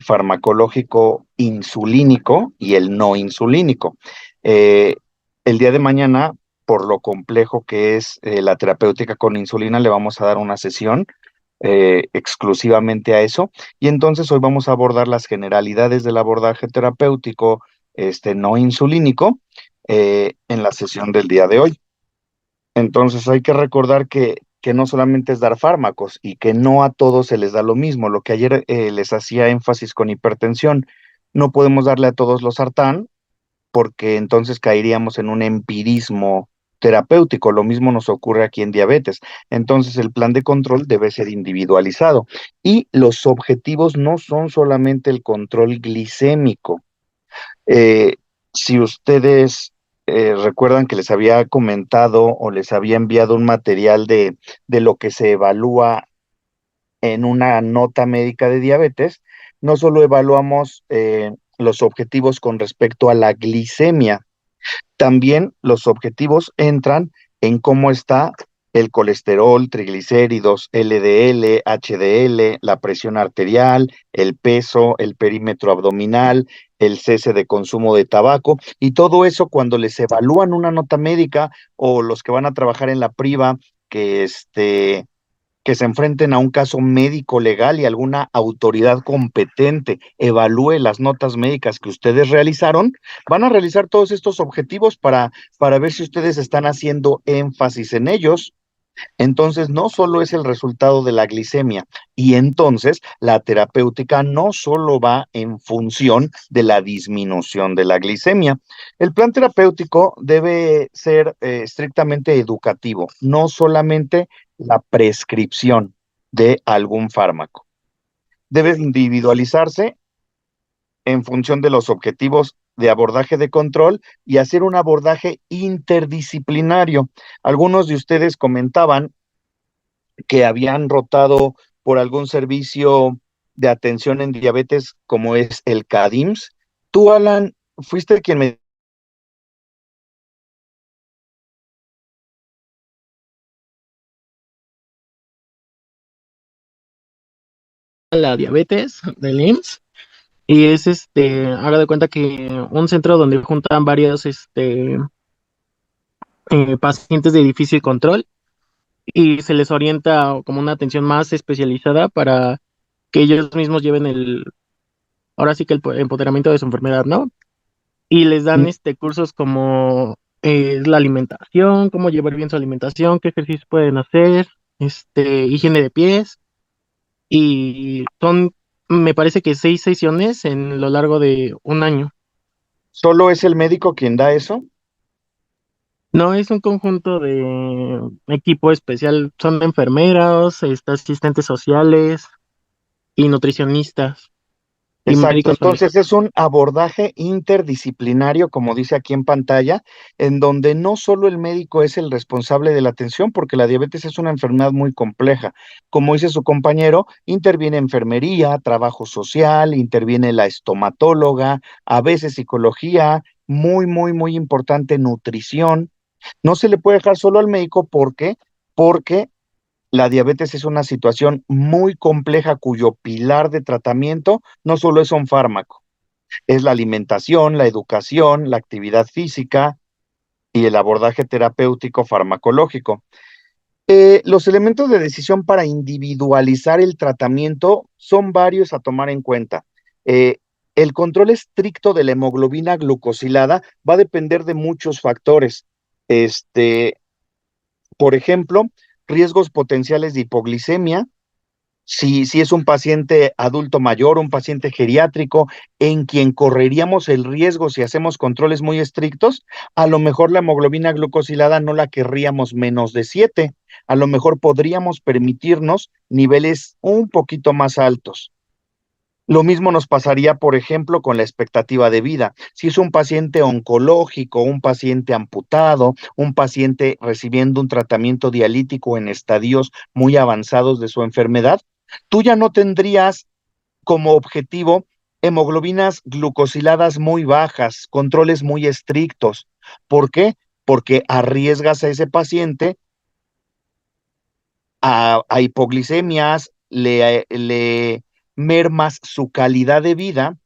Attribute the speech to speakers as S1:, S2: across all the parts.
S1: farmacológico insulínico y el no insulínico. Eh, el día de mañana, por lo complejo que es la terapéutica con insulina, le vamos a dar una sesión exclusivamente a eso. Y entonces hoy vamos a abordar las generalidades del abordaje terapéutico no insulínico en la sesión del día de hoy. Entonces hay que recordar que no solamente es dar fármacos y que no a todos se les da lo mismo. Lo que ayer les hacía énfasis con hipertensión, no podemos darle a todos los sartán porque entonces caeríamos en un empirismo terapéutico. Lo mismo nos ocurre aquí en diabetes. Entonces el plan de control debe ser individualizado y los objetivos no son solamente el control glicémico. Eh, si ustedes recuerdan que les había comentado o les había enviado un material de lo que se evalúa en una nota médica de diabetes, no solo evaluamos los objetivos con respecto a la glicemia, también los objetivos entran en cómo está el colesterol, triglicéridos, LDL, HDL, la presión arterial, el peso, el perímetro abdominal, el cese de consumo de tabaco, y todo eso cuando les evalúan una nota médica o los que van a trabajar en la priva, que que se enfrenten a un caso médico legal y alguna autoridad competente evalúe las notas médicas que ustedes realizaron, van a realizar todos estos objetivos para ver si ustedes están haciendo énfasis en ellos. Entonces, no solo es el resultado de la glicemia, y entonces la terapéutica no solo va en función de la disminución de la glicemia. El plan terapéutico debe ser estrictamente educativo, no solamente la prescripción de algún fármaco. Debe individualizarse en función de los objetivos de abordaje de control y hacer un abordaje interdisciplinario. Algunos de ustedes comentaban que habían rotado por algún servicio de atención en diabetes como es el CADIMS. Tú, Alan, fuiste quien me...
S2: La diabetes del IMSS y es haga de cuenta que un centro donde juntan varios pacientes de difícil control y se les orienta como una atención más especializada para que ellos mismos lleven ahora sí que el empoderamiento de su enfermedad, ¿no? Y les dan cursos como la alimentación, cómo llevar bien su alimentación, qué ejercicios pueden hacer, higiene de pies. Y son, me parece que 6 sesiones en lo largo de un año.
S1: ¿Solo es el médico quien da eso?
S2: No es un conjunto de equipo especial, son enfermeras, asistentes sociales y nutricionistas y
S1: Exacto,
S2: médicos
S1: entonces
S2: familiares.
S1: es un abordaje interdisciplinario, como dice aquí en pantalla, en donde no solo el médico es el responsable de la atención, porque la diabetes es una enfermedad muy compleja. Como dice su compañero, interviene enfermería, trabajo social, interviene la estomatóloga, a veces psicología, muy importante, nutrición. No se le puede dejar solo al médico porque la diabetes es una situación muy compleja cuyo pilar de tratamiento no solo es un fármaco, es la alimentación, la educación, la actividad física y el abordaje terapéutico farmacológico. Los elementos de decisión para individualizar el tratamiento son varios a tomar en cuenta. Eh, el control estricto de la hemoglobina glucosilada va a depender de muchos factores. Este, por ejemplo, riesgos potenciales de hipoglicemia, si es un paciente adulto mayor, un paciente geriátrico, en quien correríamos el riesgo si hacemos controles muy estrictos, a lo mejor la hemoglobina glucosilada no la querríamos menos de 7. A lo mejor podríamos permitirnos niveles un poquito más altos. Lo mismo nos pasaría, por ejemplo, con la expectativa de vida. Si es un paciente oncológico, un paciente amputado, un paciente recibiendo un tratamiento dialítico en estadios muy avanzados de su enfermedad, tú ya no tendrías como objetivo hemoglobinas glucosiladas muy bajas, controles muy estrictos. ¿Por qué? Porque arriesgas a ese paciente a hipoglicemias, le mermas su calidad de vida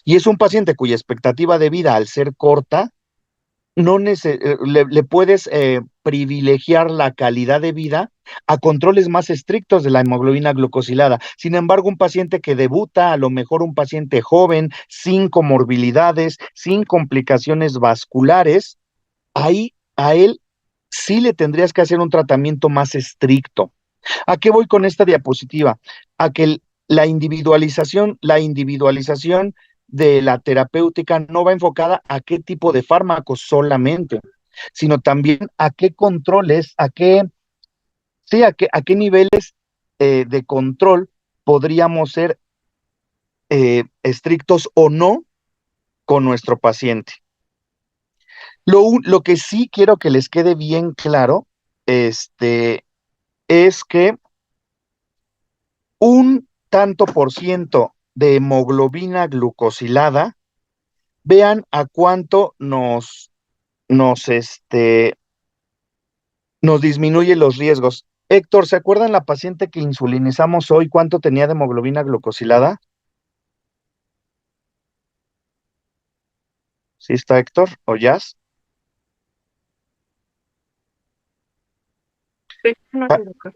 S1: y es un paciente cuya expectativa de vida al ser corta, no le puedes privilegiar la calidad de vida a controles más estrictos de la hemoglobina glucosilada. Sin embargo, un paciente que debuta, a lo mejor un paciente joven, sin comorbilidades, sin complicaciones vasculares, ahí a él sí le tendrías que hacer un tratamiento más estricto. ¿A qué voy con esta diapositiva? A que la individualización de la terapéutica no va enfocada a qué tipo de fármacos solamente, sino también a qué controles, sí, a qué niveles de control podríamos ser estrictos o no con nuestro paciente. Lo que sí quiero que les quede bien claro, es que un tanto por ciento de hemoglobina glucosilada, vean a cuánto nos, este, nos disminuye los riesgos. Héctor, ¿se acuerdan la paciente que insulinizamos hoy cuánto tenía de hemoglobina glucosilada? ¿Sí está Héctor o Jazz?
S3: Sí, no
S1: Ah,
S3: sé, doctor.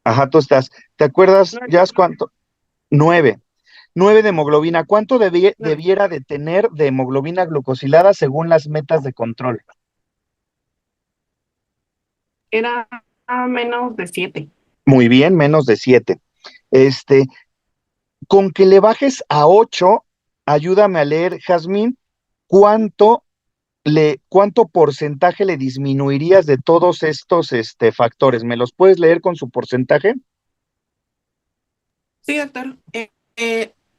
S1: ajá, tú estás. ¿Te acuerdas,
S3: Nueve,
S1: Jazz, cuánto? 9. 9 de hemoglobina. ¿Cuánto
S3: nueve.
S1: debiera de tener de hemoglobina glucosilada según las metas de control?
S3: Era a menos de 7.
S1: Muy bien, menos de 7. Este, con que le bajes a 8, ayúdame a leer, Jazmín, ¿cuánto cuánto porcentaje le disminuirías de todos estos factores? ¿Me los puedes leer con su porcentaje?
S3: Sí, doctor.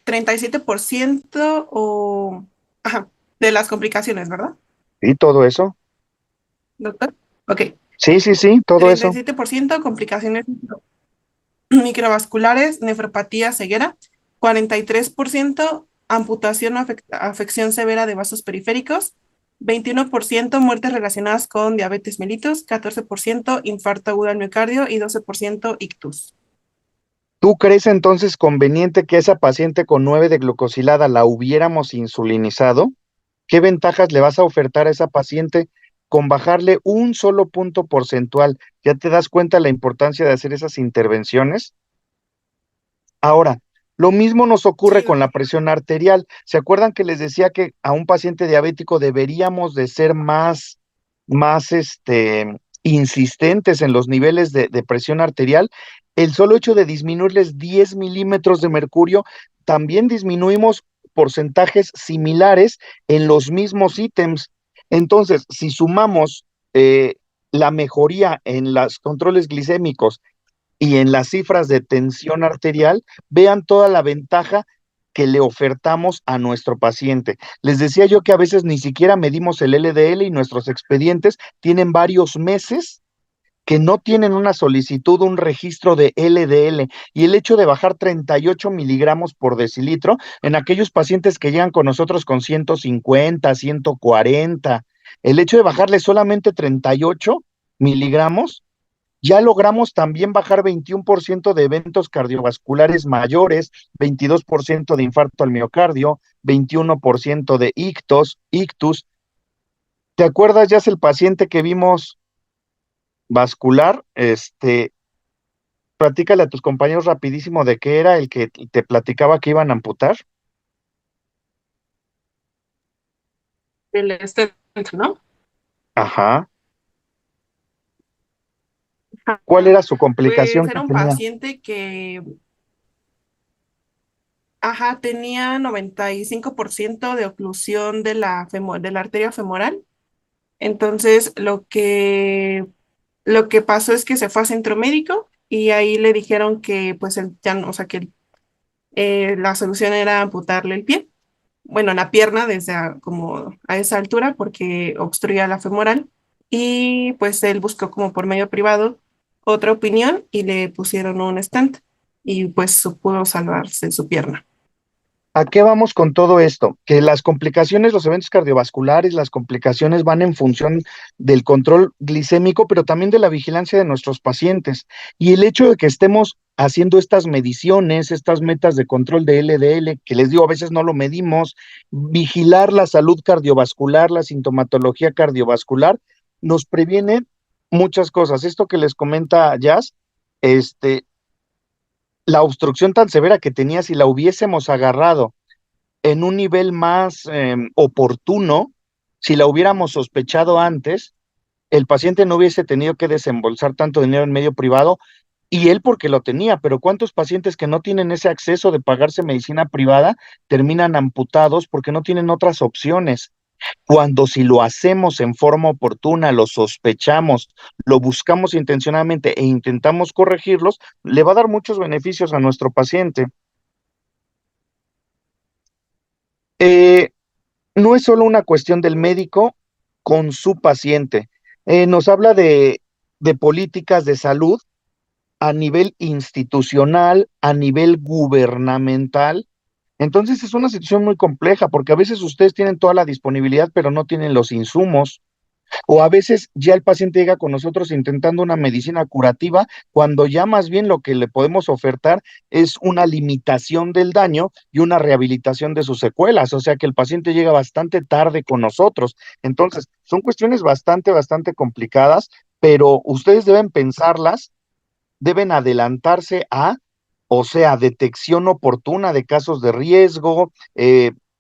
S3: 37% ajá, de las complicaciones, ¿verdad,
S1: Sí, todo eso.
S3: doctor? Ok.
S1: Sí, sí, sí, todo
S3: treinta y
S1: eso.
S3: siete por ciento complicaciones microvasculares, nefropatía, ceguera. 43% amputación o afección severa de vasos periféricos. 21% muertes relacionadas con diabetes mellitus. 14% infarto agudo al miocardio y 12% ictus.
S1: ¿Tú crees entonces conveniente que esa paciente con 9 de glucosilada la hubiéramos insulinizado? ¿Qué ventajas le vas a ofertar a esa paciente con bajarle un solo punto porcentual? ¿Ya te das cuenta la importancia de hacer esas intervenciones? Ahora, lo mismo nos ocurre
S3: Sí,
S1: con la
S3: doctor.
S1: presión arterial. ¿Se acuerdan que les decía que a un paciente diabético deberíamos de ser más insistentes en los niveles de presión arterial? El solo hecho de disminuirles 10 milímetros de mercurio, también disminuimos porcentajes similares en los mismos ítems. Entonces, si sumamos la mejoría en los controles glicémicos y en las cifras de tensión arterial, vean toda la ventaja que le ofertamos a nuestro paciente. Les decía yo que a veces ni siquiera medimos el LDL y nuestros expedientes tienen varios meses que no tienen una solicitud, un registro de LDL, y el hecho de bajar 38 miligramos por decilitro en aquellos pacientes que llegan con nosotros con 150, 140, el hecho de bajarle solamente 38 miligramos, ya logramos también bajar 21% de eventos cardiovasculares mayores, 22% de infarto al miocardio, 21% de ictus. ¿Te acuerdas, ya es el paciente que vimos vascular? Platícale a tus compañeros rapidísimo de qué era el que te platicaba que iban a amputar.
S3: El stent, ¿no?
S1: Ajá. ¿Cuál
S3: Ajá.
S1: era su complicación
S3: Pues
S1: que
S3: era un
S1: tenía?
S3: paciente que, ajá, tenía 95% de oclusión de la arteria femoral. Entonces, lo que pasó es que se fue a centro médico y ahí le dijeron que, pues, ya no, o sea, que la solución era amputarle el pie, bueno, la pierna desde como a esa altura porque obstruía la femoral. Y pues él buscó como por medio privado otra opinión y le pusieron un stent y pues pudo salvarse su pierna.
S1: ¿A qué vamos con todo esto? Que las complicaciones, los eventos cardiovasculares, las complicaciones van en función del control glicémico, pero también de la vigilancia de nuestros pacientes. Y el hecho de que estemos haciendo estas mediciones, estas metas de control de LDL, que les digo, a veces no lo medimos, vigilar la salud cardiovascular, la sintomatología cardiovascular, nos previene muchas cosas. Esto que les comenta Jazz, este, la obstrucción tan severa que tenía, si la hubiésemos agarrado en un nivel más oportuno, si la hubiéramos sospechado antes, el paciente no hubiese tenido que desembolsar tanto dinero en medio privado y él porque lo tenía, pero ¿cuántos pacientes que no tienen ese acceso de pagarse medicina privada terminan amputados porque no tienen otras opciones? Cuando si lo hacemos en forma oportuna, lo sospechamos, lo buscamos intencionalmente e intentamos corregirlos, le va a dar muchos beneficios a nuestro paciente. Eh, no es solo una cuestión del médico con su paciente. Nos habla de políticas de salud a nivel institucional, a nivel gubernamental. Entonces es una situación muy compleja porque a veces ustedes tienen toda la disponibilidad, pero no tienen los insumos. O a veces ya el paciente llega con nosotros intentando una medicina curativa, cuando ya más bien lo que le podemos ofertar es una limitación del daño y una rehabilitación de sus secuelas. O sea que el paciente llega bastante tarde con nosotros. Entonces, son cuestiones bastante complicadas, pero ustedes deben pensarlas, deben adelantarse a, o sea, detección oportuna de casos de riesgo,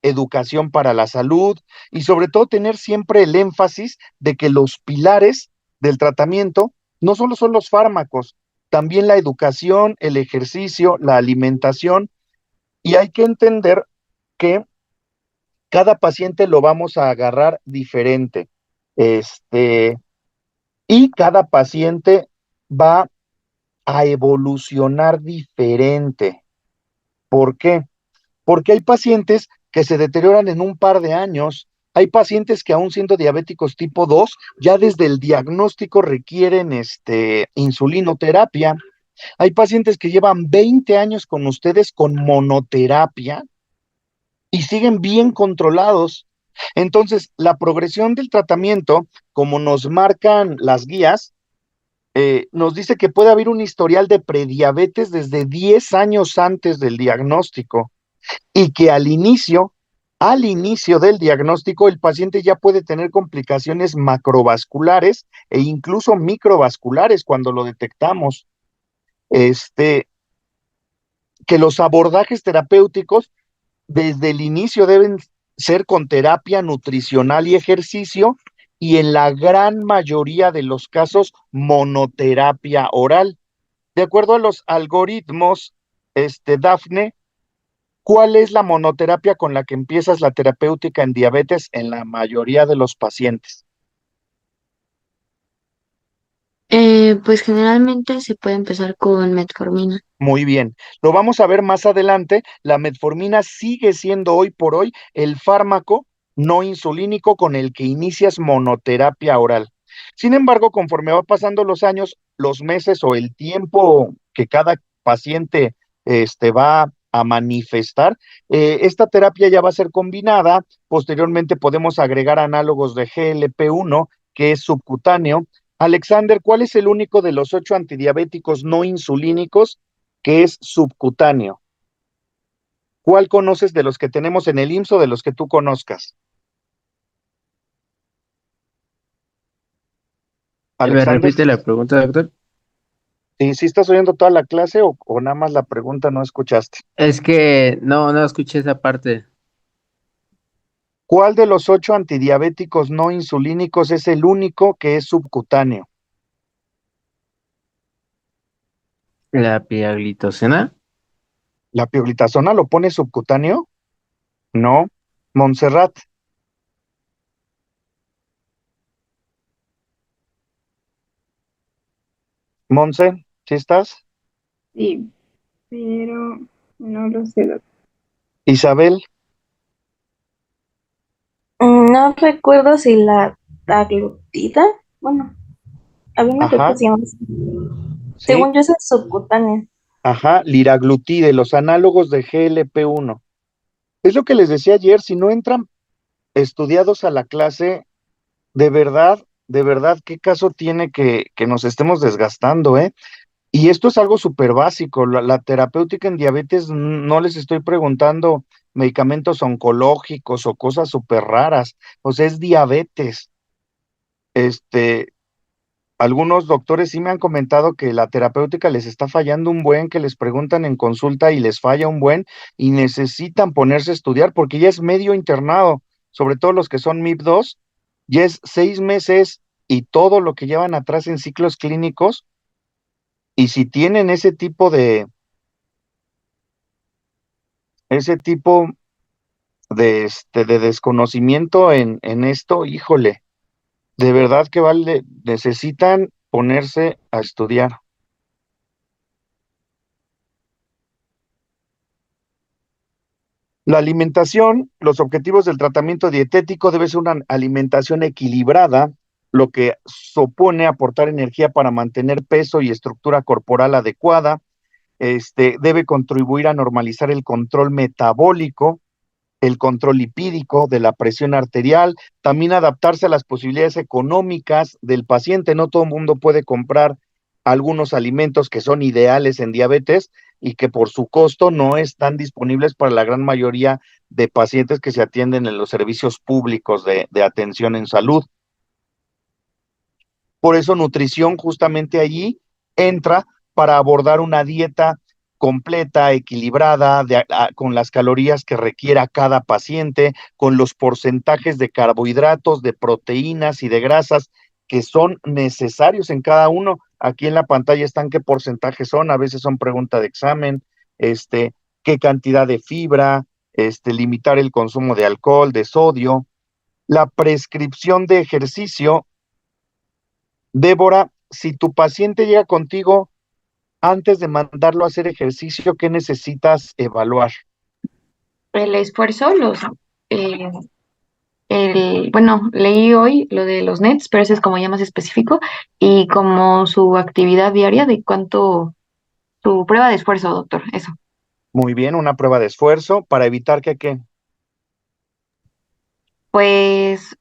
S1: educación para la salud y sobre todo tener siempre el énfasis de que los pilares del tratamiento no solo son los fármacos, también la educación, el ejercicio, la alimentación, y hay que entender que cada paciente lo vamos a agarrar diferente. Este, y cada paciente va a evolucionar diferente. ¿Por qué? Porque hay pacientes que se deterioran en un par de años, hay pacientes que aún siendo diabéticos tipo 2 ya desde el diagnóstico requieren insulinoterapia, hay pacientes que llevan 20 años con ustedes con monoterapia y siguen bien controlados. Entonces, la progresión del tratamiento, como nos marcan las guías, nos dice que puede haber un historial de prediabetes desde 10 años antes del diagnóstico y que al inicio del diagnóstico, el paciente ya puede tener complicaciones macrovasculares e incluso microvasculares cuando lo detectamos. Este, que los abordajes terapéuticos desde el inicio deben ser con terapia nutricional y ejercicio y en la gran mayoría de los casos monoterapia oral. De acuerdo a los algoritmos, Dafne, ¿cuál es la monoterapia con la que empiezas la terapéutica en diabetes en la mayoría de los pacientes?
S4: Pues generalmente se puede empezar con metformina.
S1: Muy bien, lo vamos a ver más adelante. La metformina sigue siendo hoy por hoy el fármaco no insulínico con el que inicias monoterapia oral. Sin embargo, conforme va pasando los años, los meses o el tiempo que cada paciente va a manifestar, esta terapia ya va a ser combinada. Posteriormente podemos agregar análogos de GLP-1, que es subcutáneo. Alexander, ¿cuál es el único de los 8 antidiabéticos no insulínicos que es subcutáneo? ¿Cuál conoces de los que tenemos en el IMSS o de los que tú conozcas?
S5: ¿Me
S1: Alexander,
S5: repite la pregunta, doctor?
S1: ¿sí estás oyendo toda la clase o nada más la pregunta no escuchaste?
S5: Es que no escuché esa parte.
S1: ¿Cuál de los 8 antidiabéticos no insulínicos es el único que es subcutáneo?
S5: La pioglitosina.
S1: ¿La pioglitazona lo pone subcutáneo? No. Montserrat, Monse, ¿sí estás?
S6: Sí, pero no lo sé, doctor.
S1: Isabel,
S6: No recuerdo si la aglutida, bueno, había una creo que
S1: ajá,
S6: se llama así.
S1: sí,
S6: Según yo, esa es subcutánea.
S1: ajá, liraglutide, los análogos de GLP-1. Es lo que les decía ayer, si no entran estudiados a la clase, de verdad, ¿qué caso tiene que nos estemos desgastando, eh? Y esto es algo súper básico. La terapéutica en diabetes no les estoy preguntando medicamentos oncológicos o cosas súper raras. O sea, es diabetes. Este, algunos doctores sí me han comentado que la terapéutica les está fallando un buen, que les preguntan en consulta y les falla un buen y necesitan ponerse a estudiar porque ya es medio internado, sobre todo los que son MIP2, ya es 6 meses y todo lo que llevan atrás en ciclos clínicos. Y si tienen ese tipo de desconocimiento en esto, híjole, de verdad que vale, necesitan ponerse a estudiar. La alimentación, los objetivos del tratamiento dietético debe ser una alimentación equilibrada, lo que supone aportar energía para mantener peso y estructura corporal adecuada. Debe contribuir a normalizar el control metabólico, el control lipídico, de la presión arterial, también adaptarse a las posibilidades económicas del paciente. No todo el mundo puede comprar algunos alimentos que son ideales en diabetes y que por su costo no están disponibles para la gran mayoría de pacientes que se atienden en los servicios públicos de atención en salud. Por eso nutrición justamente allí entra para abordar una dieta completa, equilibrada, con las calorías que requiera cada paciente, con los porcentajes de carbohidratos, de proteínas y de grasas que son necesarios en cada uno. Aquí en la pantalla están qué porcentajes son, a veces son pregunta de examen, qué cantidad de fibra, limitar el consumo de alcohol, de sodio, la prescripción de ejercicio. Débora, si tu paciente llega contigo antes de mandarlo a hacer ejercicio, ¿qué necesitas evaluar?
S6: El esfuerzo, eh, bueno, leí hoy lo de los nets, pero ese es como ya más específico, y como su actividad diaria de cuánto, su prueba de esfuerzo, doctor, eso.
S1: Muy bien, una prueba de esfuerzo para evitar que ¿qué?
S6: Pues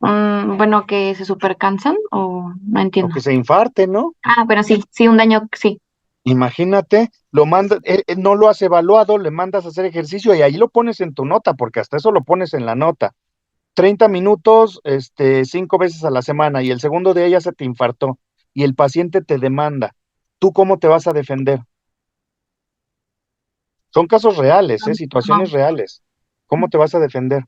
S6: bueno, que se super cansan o no
S1: O
S6: entiendo.
S1: que se infarte, ¿no?
S6: Ah, pero sí, sí, un daño, sí.
S1: Imagínate, lo manda, no lo has evaluado, le mandas a hacer ejercicio y ahí lo pones en tu nota, porque hasta eso lo pones en la nota. 30 minutos, 5 veces a la semana y el segundo día ya se te infartó y el paciente te demanda. ¿Tú cómo te vas a defender? Son casos reales,
S6: Ajá.
S1: situaciones reales. ¿Cómo te vas a defender?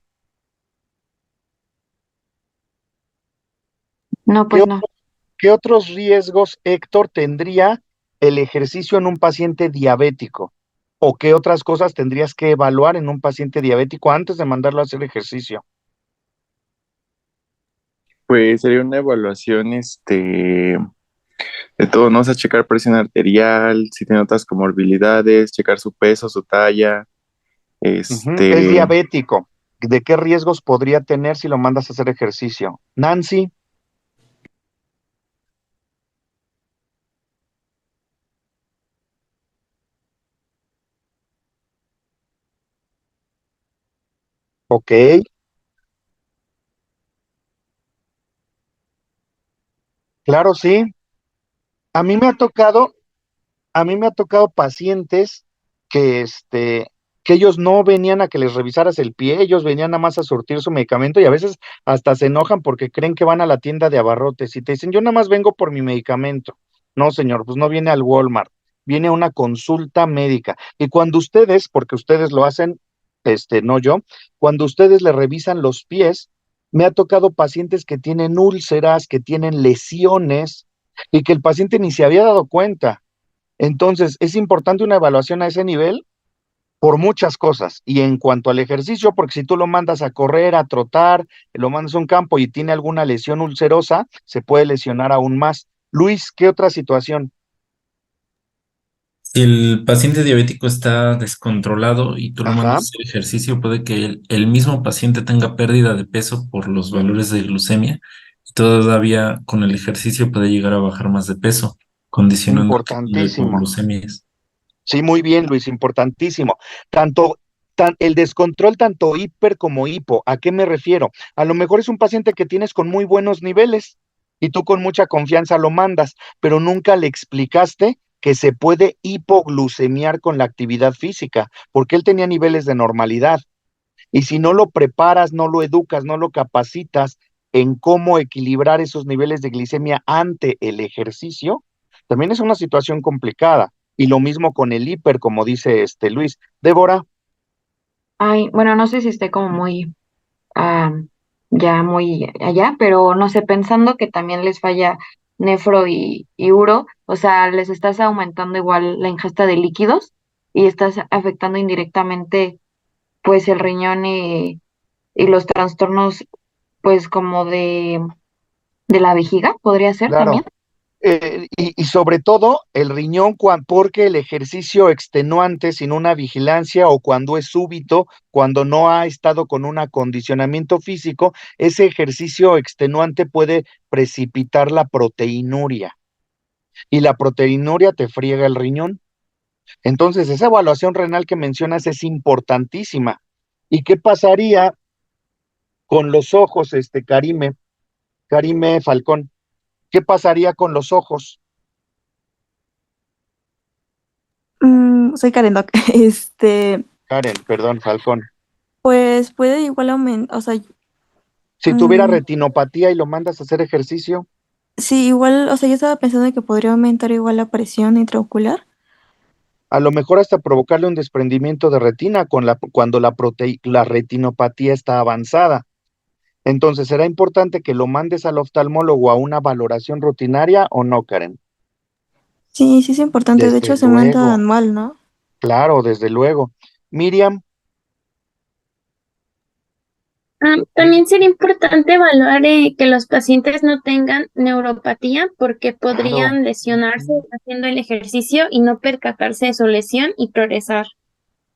S6: No,
S1: ¿Qué,
S6: pues
S1: o-
S6: no.
S1: qué otros riesgos, Héctor, tendría el ejercicio en un paciente diabético? ¿O qué otras cosas tendrías que evaluar en un paciente diabético antes de mandarlo a hacer ejercicio?
S7: Pues sería una evaluación, de todo, ¿no? O sea, checar presión arterial, si tiene otras comorbilidades, checar su peso, su talla,
S1: Ujú, es diabético. ¿De qué riesgos podría tener si lo mandas a hacer ejercicio? Nancy, ok, claro, sí. A mí me ha tocado, a mí me ha tocado pacientes que, que ellos no venían a que les revisaras el pie, ellos venían nada más a surtir su medicamento y a veces hasta se enojan porque creen que van a la tienda de abarrotes y te dicen, yo nada más vengo por mi medicamento. No, señor, pues no viene al Walmart, viene a una consulta médica. Y cuando ustedes, porque ustedes lo hacen, no yo, cuando ustedes le revisan los pies, me ha tocado pacientes que tienen úlceras, que tienen lesiones y que el paciente ni se había dado cuenta. Entonces, es importante una evaluación a ese nivel por muchas cosas. Y en cuanto al ejercicio, porque si tú lo mandas a correr, a trotar, lo mandas a un campo y tiene alguna lesión ulcerosa, se puede lesionar aún más. Luis, ¿qué otra situación?
S8: Si el paciente diabético está descontrolado y tú lo mandas
S1: Ajá,
S8: a hacer ejercicio, puede que el mismo paciente tenga pérdida de peso por los valores de glucemia y todavía con el ejercicio puede llegar a bajar más de peso, condicionando que tenga
S1: importantísimo.
S8: hipoglucemias.
S1: Sí, muy bien, Luis, importantísimo. Tanto, el descontrol, tanto hiper como hipo, ¿a qué me refiero? A lo mejor es un paciente que tienes con muy buenos niveles y tú con mucha confianza lo mandas, pero nunca le explicaste que se puede hipoglucemiar con la actividad física, porque él tenía niveles de normalidad. Y si no lo preparas, no lo educas, no lo capacitas en cómo equilibrar esos niveles de glicemia ante el ejercicio, también es una situación complicada. Y lo mismo con el hiper, como dice Luis. Débora,
S6: Ay, bueno, no sé si esté como muy, ah, ya muy allá, pero no sé, pensando que también les falla nefro y uro, o sea, les estás aumentando igual la ingesta de líquidos y estás afectando indirectamente pues el riñón y los trastornos pues como de la vejiga, podría ser también.
S1: claro. Y sobre todo el riñón, porque el ejercicio extenuante sin una vigilancia o cuando es súbito, cuando no ha estado con un acondicionamiento físico, ese ejercicio extenuante puede precipitar la proteinuria y la proteinuria te friega el riñón. Entonces, esa evaluación renal que mencionas es importantísima. ¿Y qué pasaría con los ojos, Karime Falcón? ¿Qué pasaría con los ojos?
S9: Soy Karen Doc.
S1: Karen, perdón, Falcón.
S9: Pues puede igual aumentar, o sea,
S1: Si tuviera retinopatía y lo mandas a hacer ejercicio,
S9: sí, igual, o sea, yo estaba pensando que podría aumentar igual la presión intraocular.
S1: a lo mejor hasta provocarle un desprendimiento de retina cuando la retinopatía está avanzada. Entonces, ¿será importante que lo mandes al oftalmólogo a una valoración rutinaria o no, Karen?
S9: Sí, sí es importante. De
S1: Desde
S9: hecho, se manda
S1: luego,
S9: anual, ¿no?
S1: claro, desde luego. Miriam,
S10: También sería importante evaluar que los pacientes no tengan neuropatía porque
S1: claro.
S10: podrían lesionarse haciendo el ejercicio y no percatarse de su lesión y progresar.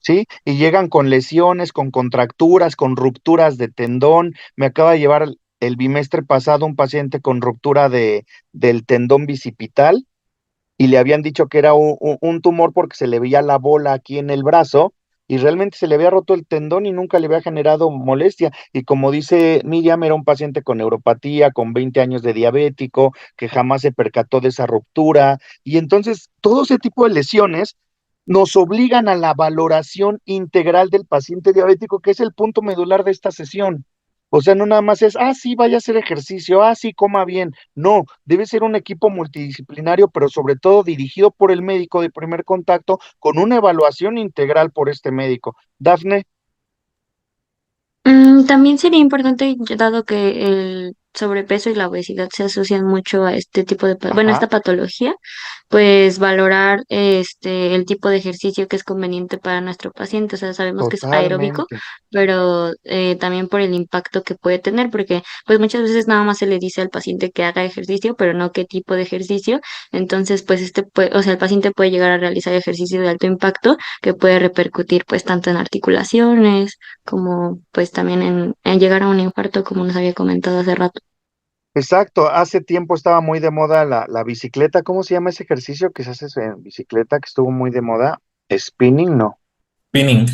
S1: ¿Sí? Y llegan con lesiones, con contracturas, con rupturas de tendón. Me acaba de llevar el bimestre pasado un paciente con ruptura del tendón bicipital y le habían dicho que era un tumor porque se le veía la bola aquí en el brazo y realmente se le había roto el tendón y nunca le había generado molestia. Y como dice Miriam, era un paciente con neuropatía, con 20 años de diabético, que jamás se percató de esa ruptura. Y entonces, todo ese tipo de lesiones nos obligan a la valoración integral del paciente diabético, que es el punto medular de esta sesión. O sea, no nada más es, sí, vaya a hacer ejercicio, sí, coma bien. No, debe ser un equipo multidisciplinario, pero sobre todo dirigido por el médico de primer contacto, con una evaluación integral por este médico. Dafne,
S4: También sería importante, dado que el sobrepeso y la obesidad se asocian mucho a este tipo de, bueno,
S1: ajá,
S4: esta patología, pues valorar el tipo de ejercicio que es conveniente para nuestro paciente. O sea, sabemos que es aeróbico,
S1: totalmente.
S4: pero también por el impacto que puede tener, porque pues muchas veces nada más se le dice al paciente que haga ejercicio, pero no qué tipo de ejercicio. Entonces, pues o sea, el paciente puede llegar a realizar ejercicio de alto impacto que puede repercutir pues tanto en articulaciones como pues también en llegar a un infarto, como nos había comentado hace rato.
S1: Exacto, hace tiempo estaba muy de moda la bicicleta. ¿Cómo se llama ese ejercicio que se hace en bicicleta que estuvo muy de moda? Spinning, no.
S8: Spinning,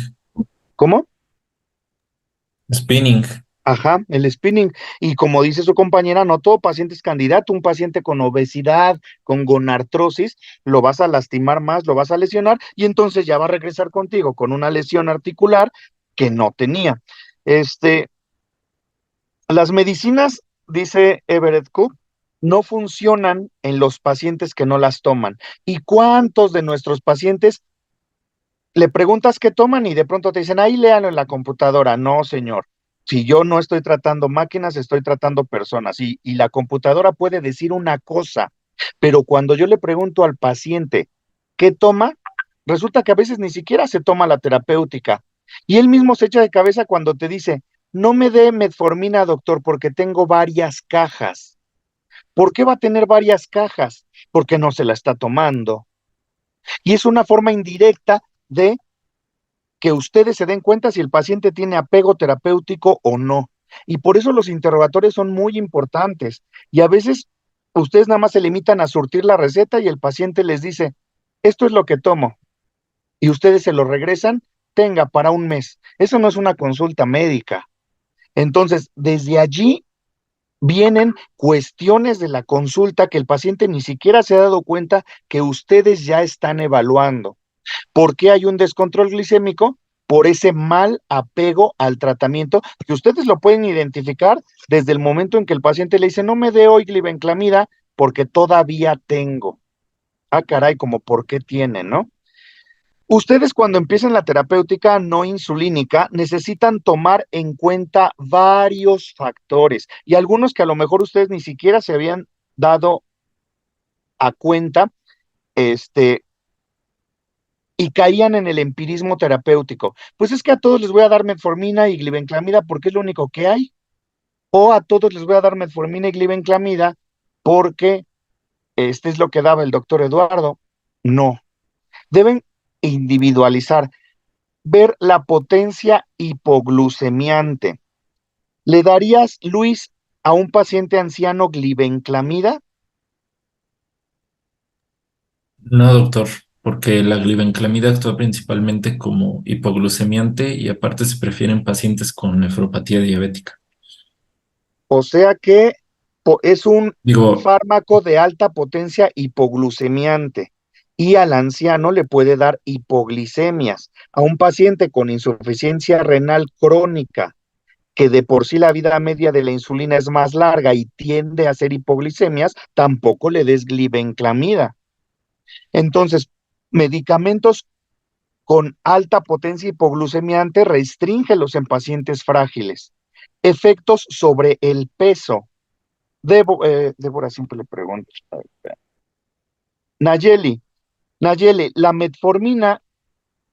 S1: ¿Cómo?
S8: spinning.
S1: Ajá, el spinning. Y como dice su compañera, no todo paciente es candidato. Un paciente con obesidad, con gonartrosis, lo vas a lastimar más, lo vas a lesionar y entonces ya va a regresar contigo con una lesión articular que no tenía. Este, las medicinas, dice Everett Koop, no funcionan en los pacientes que no las toman. ¿Y cuántos de nuestros pacientes le preguntas qué toman y de pronto te dicen, ahí léalo en la computadora? No, señor. Si yo no estoy tratando máquinas, estoy tratando personas. Y la computadora puede decir una cosa, pero cuando yo le pregunto al paciente qué toma, resulta que a veces ni siquiera se toma la terapéutica. Y él mismo se echa de cabeza cuando te dice, no me dé metformina, doctor, porque tengo varias cajas. ¿Por qué va a tener varias cajas? Porque no se la está tomando. Y es una forma indirecta de que ustedes se den cuenta si el paciente tiene apego terapéutico o no. Y por eso los interrogatorios son muy importantes. Y a veces ustedes nada más se limitan a surtir la receta y el paciente les dice, esto es lo que tomo. Y ustedes se lo regresan, tenga para un mes. Eso no es una consulta médica. Entonces, desde allí vienen cuestiones de la consulta que el paciente ni siquiera se ha dado cuenta que ustedes ya están evaluando. ¿Por qué hay un descontrol glicémico? Por ese mal apego al tratamiento, que ustedes lo pueden identificar desde el momento en que el paciente le dice, no me dé hoy glibenclamida porque todavía tengo. Ah, caray, como por qué tiene, ¿no? Ustedes cuando empiecen la terapéutica no insulínica necesitan tomar en cuenta varios factores y algunos que a lo mejor ustedes ni siquiera se habían dado a cuenta, y caían en el empirismo terapéutico. Pues es que a todos les voy a dar metformina y glibenclamida porque es lo único que hay, o a todos les voy a dar metformina y glibenclamida porque es lo que daba el doctor Eduardo. No, deben individualizar, ver la potencia hipoglucemiante. ¿Le darías, Luis, a un paciente anciano glibenclamida?
S8: No, doctor, porque la glibenclamida actúa principalmente como hipoglucemiante y aparte se prefiere en pacientes con nefropatía diabética.
S1: O sea que es un
S8: Digo,
S1: fármaco de alta potencia hipoglucemiante y al anciano le puede dar hipoglicemias. A un paciente con insuficiencia renal crónica, que de por sí la vida media de la insulina es más larga y tiende a hacer hipoglicemias, tampoco le des glibenclamida. Entonces, medicamentos con alta potencia hipoglucemiante, restríngelos en pacientes frágiles. Efectos sobre el peso. Débora siempre le pregunto. Nayeli, ¿la metformina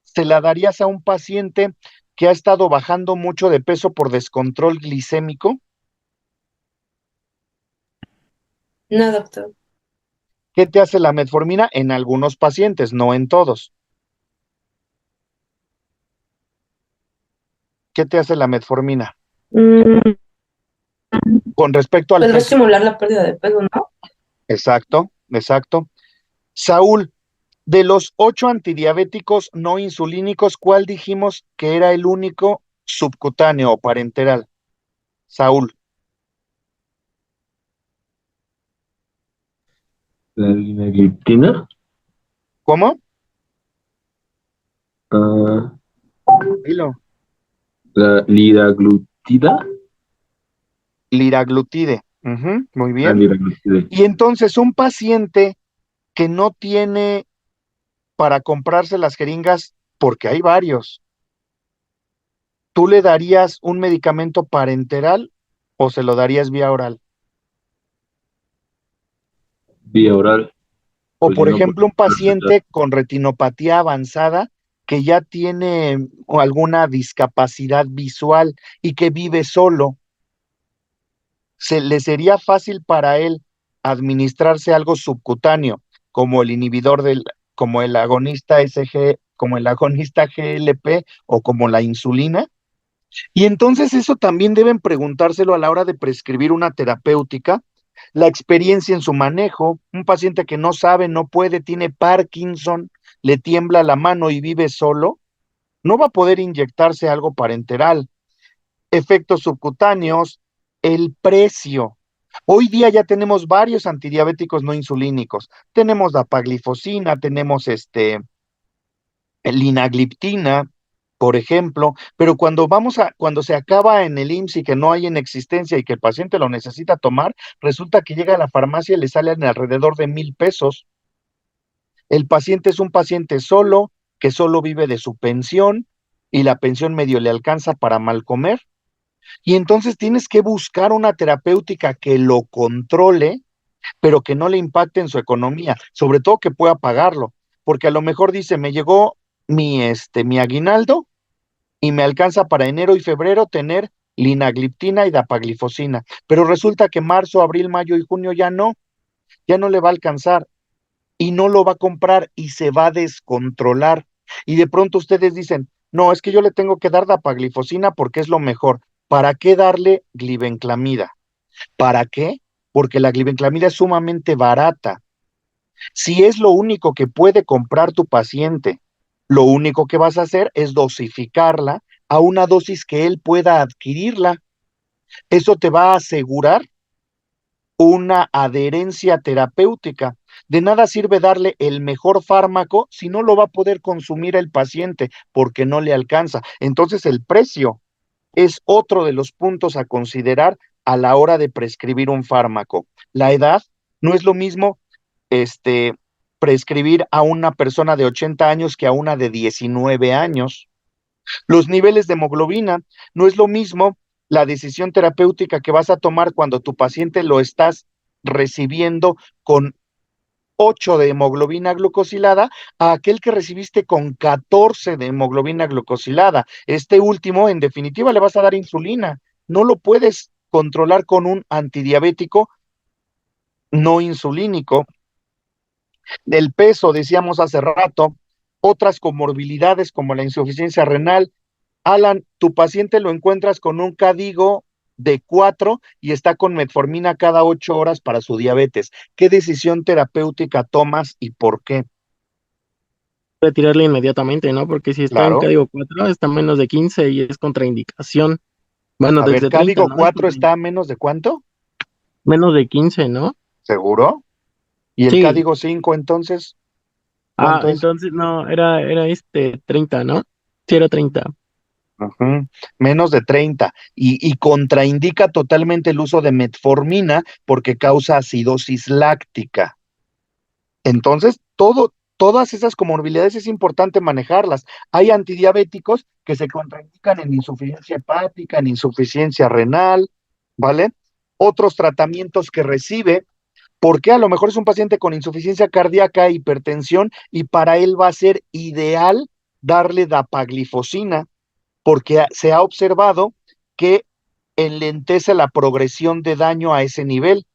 S1: se la darías a un paciente que ha estado bajando mucho de peso por descontrol glicémico?
S3: No, doctor.
S1: ¿Qué te hace la metformina? En algunos pacientes, no en todos. ¿Qué te hace la metformina?
S3: Mm,
S1: Con respecto al
S3: Pues va a
S1: peso.
S3: estimular la pérdida de peso, ¿no?
S1: Exacto, exacto. Saúl, de los 8 antidiabéticos no insulínicos, ¿cuál dijimos que era el único subcutáneo o parenteral? Saúl,
S11: La linagliptina,
S1: ¿cómo?
S11: ah,
S1: Dilo.
S11: la liraglutida,
S1: Liraglutide. Ujú, muy
S11: la
S1: bien.
S11: liraglutide.
S1: Y entonces un paciente que no tiene para comprarse las jeringas, porque hay varios, ¿tú le darías un medicamento parenteral o se lo darías vía oral?
S11: Vía oral,
S1: O
S11: pues si
S1: por
S11: no, pues
S1: ejemplo, un
S11: receta.
S1: paciente con retinopatía avanzada que ya tiene alguna discapacidad visual y que vive solo, ¿le sería fácil para él administrarse algo subcutáneo, como el inhibidor como el agonista como el agonista GLP o como la insulina? Y entonces eso también deben preguntárselo a la hora de prescribir una terapéutica, la experiencia en su manejo. Un paciente que no sabe, no puede, tiene Parkinson, le tiembla la mano y vive solo, no va a poder inyectarse algo parenteral. Efectos subcutáneos, el precio. Hoy día ya tenemos varios antidiabéticos no insulínicos. Tenemos dapaglifosina, tenemos linagliptina, por ejemplo, pero cuando se acaba en el IMSS y que no hay en existencia y que el paciente lo necesita tomar, resulta que llega a la farmacia y le salen alrededor de 1,000 pesos. El paciente es un paciente solo, que solo vive de su pensión y la pensión medio le alcanza para mal comer. Y entonces tienes que buscar una terapéutica que lo controle, pero que no le impacte en su economía, sobre todo que pueda pagarlo, porque a lo mejor dice, me llegó mi aguinaldo y me alcanza para enero y febrero tener linagliptina y dapaglifosina, pero resulta que marzo, abril, mayo y junio ya no le va a alcanzar y no lo va a comprar y se va a descontrolar. Y de pronto ustedes dicen, no, es que yo le tengo que dar dapaglifosina porque es lo mejor. ¿Para qué darle glibenclamida? ¿Para qué? Porque la glibenclamida es sumamente barata. Si es lo único que puede comprar tu paciente, lo único que vas a hacer es dosificarla a una dosis que él pueda adquirirla. Eso te va a asegurar una adherencia terapéutica. De nada sirve darle el mejor fármaco si no lo va a poder consumir el paciente porque no le alcanza. Entonces el precio es otro de los puntos a considerar a la hora de prescribir un fármaco. La edad no es lo mismo prescribir a una persona de 80 años que a una de 19 años. Los niveles de hemoglobina no es lo mismo la decisión terapéutica que vas a tomar cuando tu paciente lo estás recibiendo con 8 de hemoglobina glucosilada a aquel que recibiste con 14 de hemoglobina glucosilada. Este último, en definitiva, le vas a dar insulina. No lo puedes controlar con un antidiabético no insulínico. El peso, decíamos hace rato, otras comorbilidades como la insuficiencia renal. Alan, tu paciente lo encuentras con un KDIGO de 4 y está con metformina cada 8 horas para su diabetes. ¿Qué decisión terapéutica tomas y por qué?
S2: Retirarle inmediatamente, ¿no? Porque si está en
S1: Claro.
S2: código 4, está en menos de 15 y es contraindicación. Bueno,
S1: A ver,
S2: desde 30,
S1: ¿KDIGO
S2: ¿no?
S1: 4 está a menos de cuánto?
S2: Menos de 15, ¿no?
S1: ¿Seguro? ¿Y el
S2: Sí.
S1: KDIGO 5 entonces?
S2: Ah,
S1: ¿Cuánto es?
S2: entonces no, era 30, ¿no? Sí, era 30.
S1: Ujú, menos de 30 y contraindica totalmente el uso de metformina porque causa acidosis láctica. Entonces, todas esas comorbilidades es importante manejarlas. Hay antidiabéticos que se contraindican en insuficiencia hepática, en insuficiencia renal, ¿vale? Otros tratamientos que recibe, porque a lo mejor es un paciente con insuficiencia cardíaca, hipertensión, y para él va a ser ideal darle dapaglifosina, porque se ha observado que enlentece la progresión de daño a ese nivel.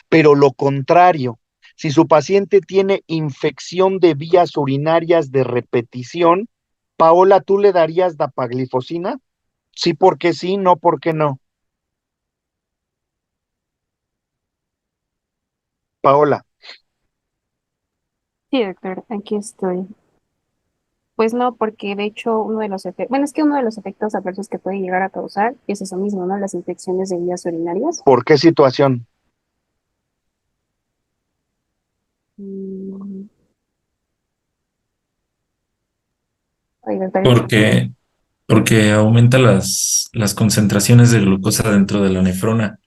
S1: Pero lo contrario, si su paciente tiene infección de vías urinarias de repetición, Paola, ¿tú le darías dapaglifosina? Sí, porque sí, no, porque no. Paola,
S12: Sí, doctor, aquí estoy. Pues no, porque de hecho uno de los efectos, bueno, es que uno de los efectos adversos que puede llegar a causar es eso mismo, ¿no? Las infecciones de vías urinarias.
S1: ¿por qué situación?
S12: Mm, ay, doctor,
S8: Porque aumenta las concentraciones de glucosa dentro de la nefrona.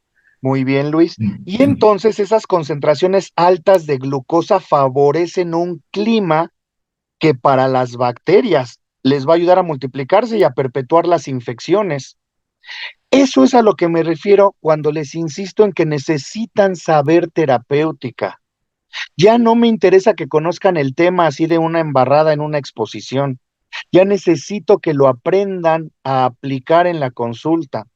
S1: Muy bien, Luis. Y
S8: Mm,
S1: entonces esas concentraciones altas de glucosa favorecen un clima que para las bacterias les va a ayudar a multiplicarse y a perpetuar las infecciones. Eso es a lo que me refiero cuando les insisto en que necesitan saber terapéutica. Ya no me interesa que conozcan el tema así de una embarrada en una exposición. Ya necesito que lo aprendan a aplicar en la consulta,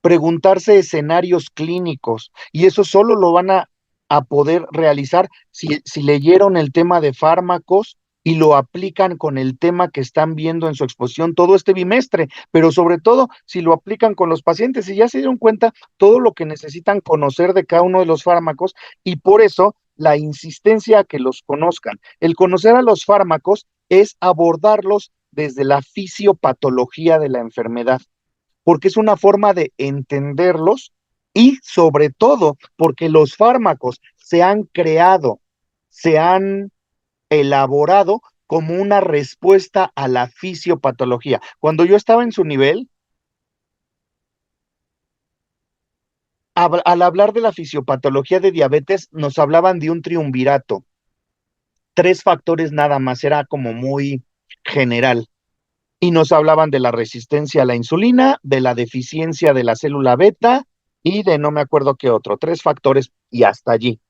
S1: preguntarse escenarios clínicos, y eso solo lo van a poder realizar si leyeron el tema de fármacos y lo aplican con el tema que están viendo en su exposición todo este bimestre, pero sobre todo si lo aplican con los pacientes y ya se dieron cuenta todo lo que necesitan conocer de cada uno de los fármacos, y por eso la insistencia a que los conozcan. El conocer a los fármacos es abordarlos desde la fisiopatología de la enfermedad, porque es una forma de entenderlos y sobre todo porque los fármacos se han creado, se han elaborado como una respuesta a la fisiopatología. Cuando yo estaba en su nivel, al hablar de la fisiopatología de diabetes, nos hablaban de un triunvirato, 3 factores nada más, era como muy general. Y nos hablaban de la resistencia a la insulina, de la deficiencia de la célula beta y de no me acuerdo qué otro, 3 factores y hasta allí.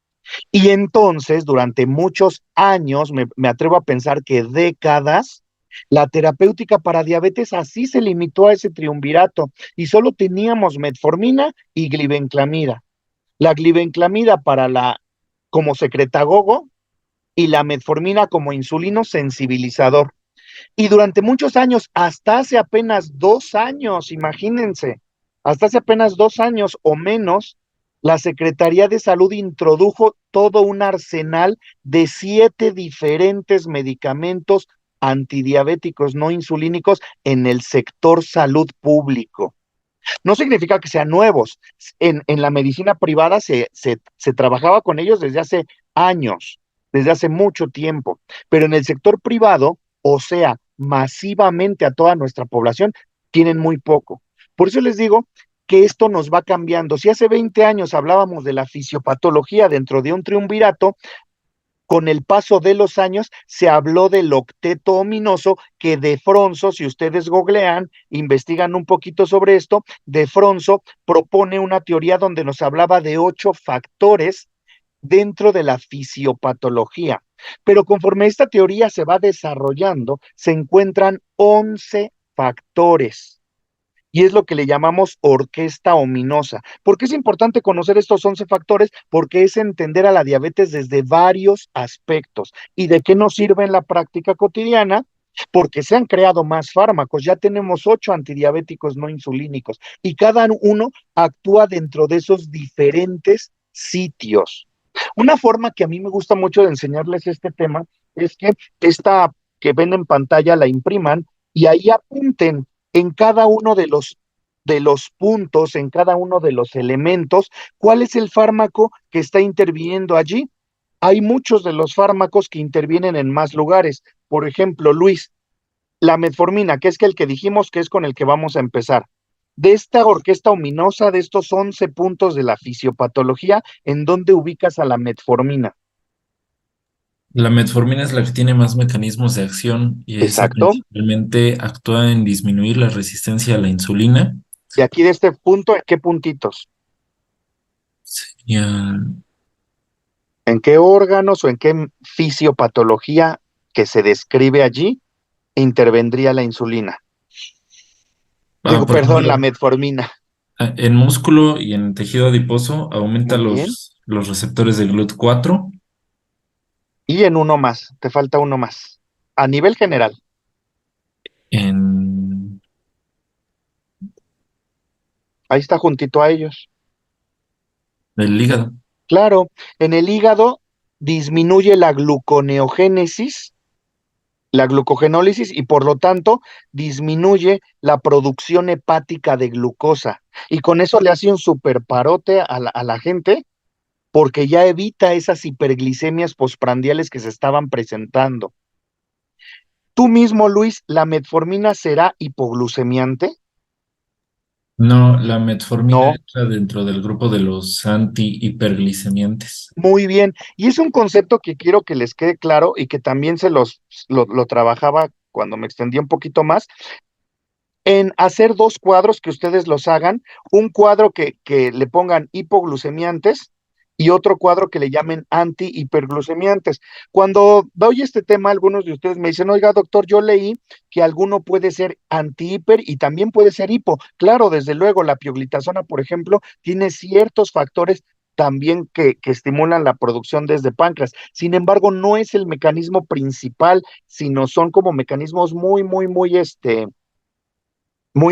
S1: Y entonces, durante muchos años, me atrevo a pensar que décadas, la terapéutica para diabetes así se limitó a ese triunvirato y solo teníamos metformina y glibenclamida. La glibenclamida para como secretagogo y la metformina como insulino sensibilizador. Y durante muchos años, hasta hace apenas 2 años, imagínense, hasta hace apenas 2 años o menos, la Secretaría de Salud introdujo todo un arsenal de 7 diferentes medicamentos antidiabéticos no insulínicos en el sector salud público. No significa que sean nuevos. En la medicina privada se trabajaba con ellos desde hace años, desde hace mucho tiempo, pero en el sector privado, o sea, masivamente a toda nuestra población, tienen muy poco. Por eso les digo que esto nos va cambiando. Si hace 20 años hablábamos de la fisiopatología dentro de un triunvirato, con el paso de los años se habló del octeto ominoso, que de Fronzo, si ustedes googlean, investigan un poquito sobre esto, de Fronzo propone una teoría donde nos hablaba de 8 factores dentro de la fisiopatología. Pero conforme esta teoría se va desarrollando, se encuentran 11 factores. Y es lo que le llamamos orquesta ominosa. ¿Por qué es importante conocer estos 11 factores? Porque es entender a la diabetes desde varios aspectos. ¿Y de qué nos sirve en la práctica cotidiana? Porque se han creado más fármacos, ya tenemos 8 antidiabéticos no insulínicos y cada uno actúa dentro de esos diferentes sitios. Una forma que a mí me gusta mucho de enseñarles este tema es que esta que ven en pantalla la impriman y ahí apunten en cada uno de los puntos, en cada uno de los elementos, cuál es el fármaco que está interviniendo allí. Hay muchos de los fármacos que intervienen en más lugares. Por ejemplo, Luis, la metformina, que es el que dijimos que es con el que vamos a empezar. De esta orquesta ominosa, de estos 11 puntos de la fisiopatología, ¿en dónde ubicas a la metformina?
S8: La metformina es la que tiene más mecanismos de acción y esa
S1: Exacto.
S8: principalmente actúa en disminuir la resistencia a la insulina.
S1: Y aquí de este punto, ¿en qué puntitos?
S8: Sería
S1: ¿En qué órganos o en qué fisiopatología que se describe allí intervendría la insulina? Digo,
S8: por
S1: perdón, la
S8: ejemplo,
S1: metformina.
S8: en músculo y en tejido adiposo aumenta
S1: Muy bien.
S8: los receptores del GLUT4.
S1: Y en uno más, te falta uno más. A nivel general,
S8: En
S1: ahí está juntito a ellos.
S8: el hígado.
S1: Claro, en el hígado disminuye la gluconeogénesis, la glucogenólisis y por lo tanto disminuye la producción hepática de glucosa. Y con eso le hace un superparote a la gente porque ya evita esas hiperglicemias postprandiales que se estaban presentando. Tú mismo, Luis, ¿la metformina será hipoglucemiante?
S8: No, la metformina
S1: No.
S8: entra dentro del grupo de los antihiperglicemiantes.
S1: Muy bien, y es un concepto que quiero que les quede claro y que también lo trabajaba cuando me extendí un poquito más, en hacer 2 cuadros que ustedes los hagan, un cuadro que le pongan hipoglucemiantes y otro cuadro que le llamen antihiperglucemiantes. Cuando doy este tema, algunos de ustedes me dicen, oiga, doctor, yo leí que alguno puede ser antihiper y también puede ser hipo. Claro, desde luego, la pioglitazona, por ejemplo, tiene ciertos factores también que estimulan la producción desde páncreas. Sin embargo, no es el mecanismo principal, sino son como mecanismos muy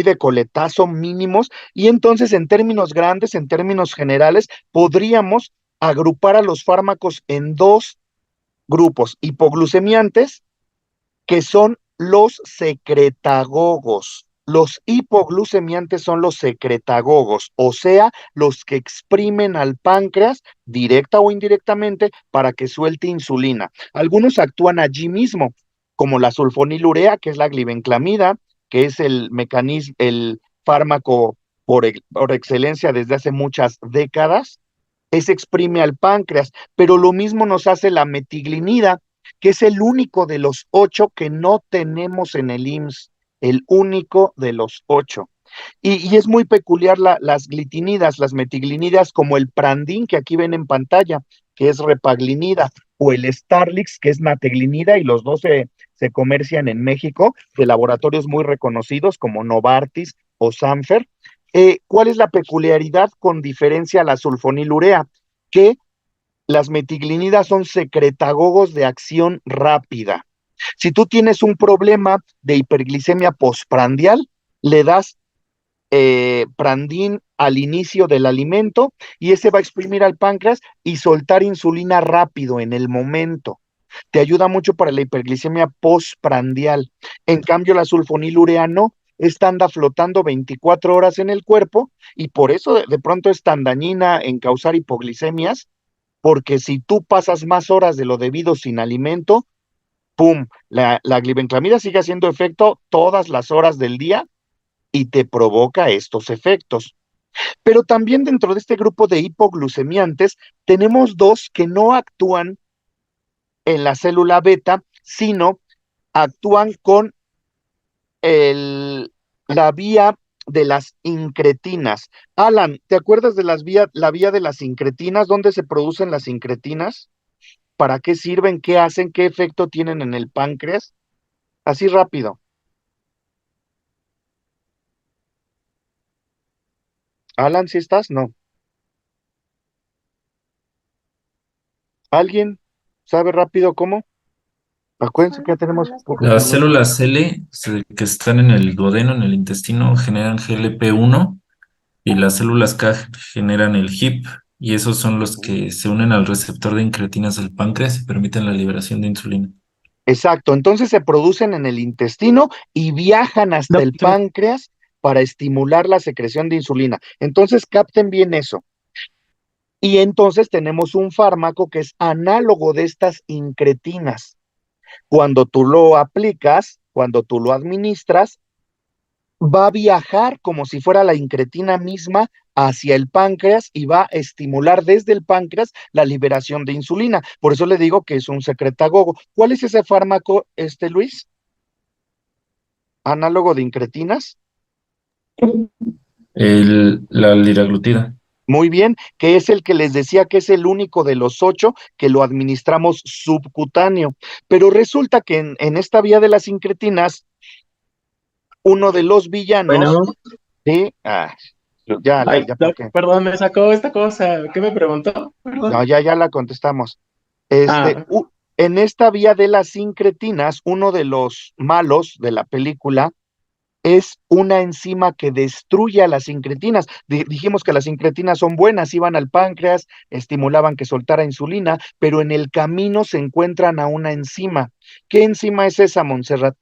S1: de coletazo mínimos, y entonces en términos grandes, en términos generales, podríamos agrupar a los fármacos en 2 grupos: hipoglucemiantes, que son los secretagogos. Los hipoglucemiantes son los secretagogos, o sea, los que exprimen al páncreas directa o indirectamente para que suelte insulina. Algunos actúan allí mismo, como la sulfonilurea, que es la glibenclamida, que es el mecanismo, el fármaco por excelencia desde hace muchas décadas. Ese exprime al páncreas, pero lo mismo nos hace la metiglinida, que es el único de los 8 que no tenemos en el IMSS, el único de los 8. Y es muy peculiar las glitinidas, las metiglinidas, como el Prandin, que aquí ven en pantalla, que es repaglinida, o el Starlix, que es nateglinida, y los dos se comercian en México, de laboratorios muy reconocidos como Novartis o Sanfer. ¿Cuál es la peculiaridad con diferencia a la sulfonilurea? Que las metiglinidas son secretagogos de acción rápida. Si tú tienes un problema de hiperglicemia postprandial, le das prandin al inicio del alimento y ese va a exprimir al páncreas y soltar insulina rápido en el momento. Te ayuda mucho para la hiperglicemia postprandial. En cambio, la sulfonilurea no. esta anda flotando 24 horas en el cuerpo y por eso de pronto es tan dañina en causar hipoglicemias, porque si tú pasas más horas de lo debido sin alimento, ¡pum! La glibenclamida sigue haciendo efecto todas las horas del día y te provoca estos efectos. Pero también dentro de este grupo de hipoglucemiantes tenemos dos que no actúan en la célula beta, sino actúan con la vía de las incretinas. Alan, ¿te acuerdas de la vía de las incretinas? ¿Dónde se producen las incretinas? ¿Para qué sirven? ¿Qué hacen? ¿Qué efecto tienen en el páncreas? Así rápido. Alan, ¿sí estás? No. ¿Alguien sabe rápido cómo? Acuérdense que ya tenemos pocos
S8: Las
S1: minutos.
S8: células L que están en el duodeno, en el intestino, generan GLP-1 y las células K generan el HIP y esos son los que se unen al receptor de incretinas del páncreas y permiten la liberación de insulina.
S1: Exacto, entonces se producen en el intestino y viajan hasta el páncreas para estimular la secreción de insulina. Entonces capten bien eso. Y entonces tenemos un fármaco que es análogo de estas incretinas. Cuando tú lo aplicas, cuando tú lo administras, va a viajar como si fuera la incretina misma hacia el páncreas y va a estimular desde el páncreas la liberación de insulina. Por eso le digo que es un secretagogo. ¿Cuál es ese fármaco, Luis? ¿Análogo de incretinas?
S8: La liraglutida.
S1: Muy bien, que es el que les decía que es el único de los 8 que lo administramos subcutáneo. Pero resulta que en esta vía de las incretinas, uno de los villanos,
S2: Bueno,
S1: ¿sí? Ya,
S2: ay,
S1: ¿por qué?
S2: perdón, me sacó esta cosa. ¿Qué me preguntó? Perdón.
S1: No, ya la contestamos.
S2: Ah,
S1: En esta vía de las incretinas, uno de los malos de la película es una enzima que destruye a las incretinas. Dijimos que las incretinas son buenas, iban al páncreas, estimulaban que soltara insulina, pero en el camino se encuentran a una enzima. ¿Qué enzima es esa, Montserrat?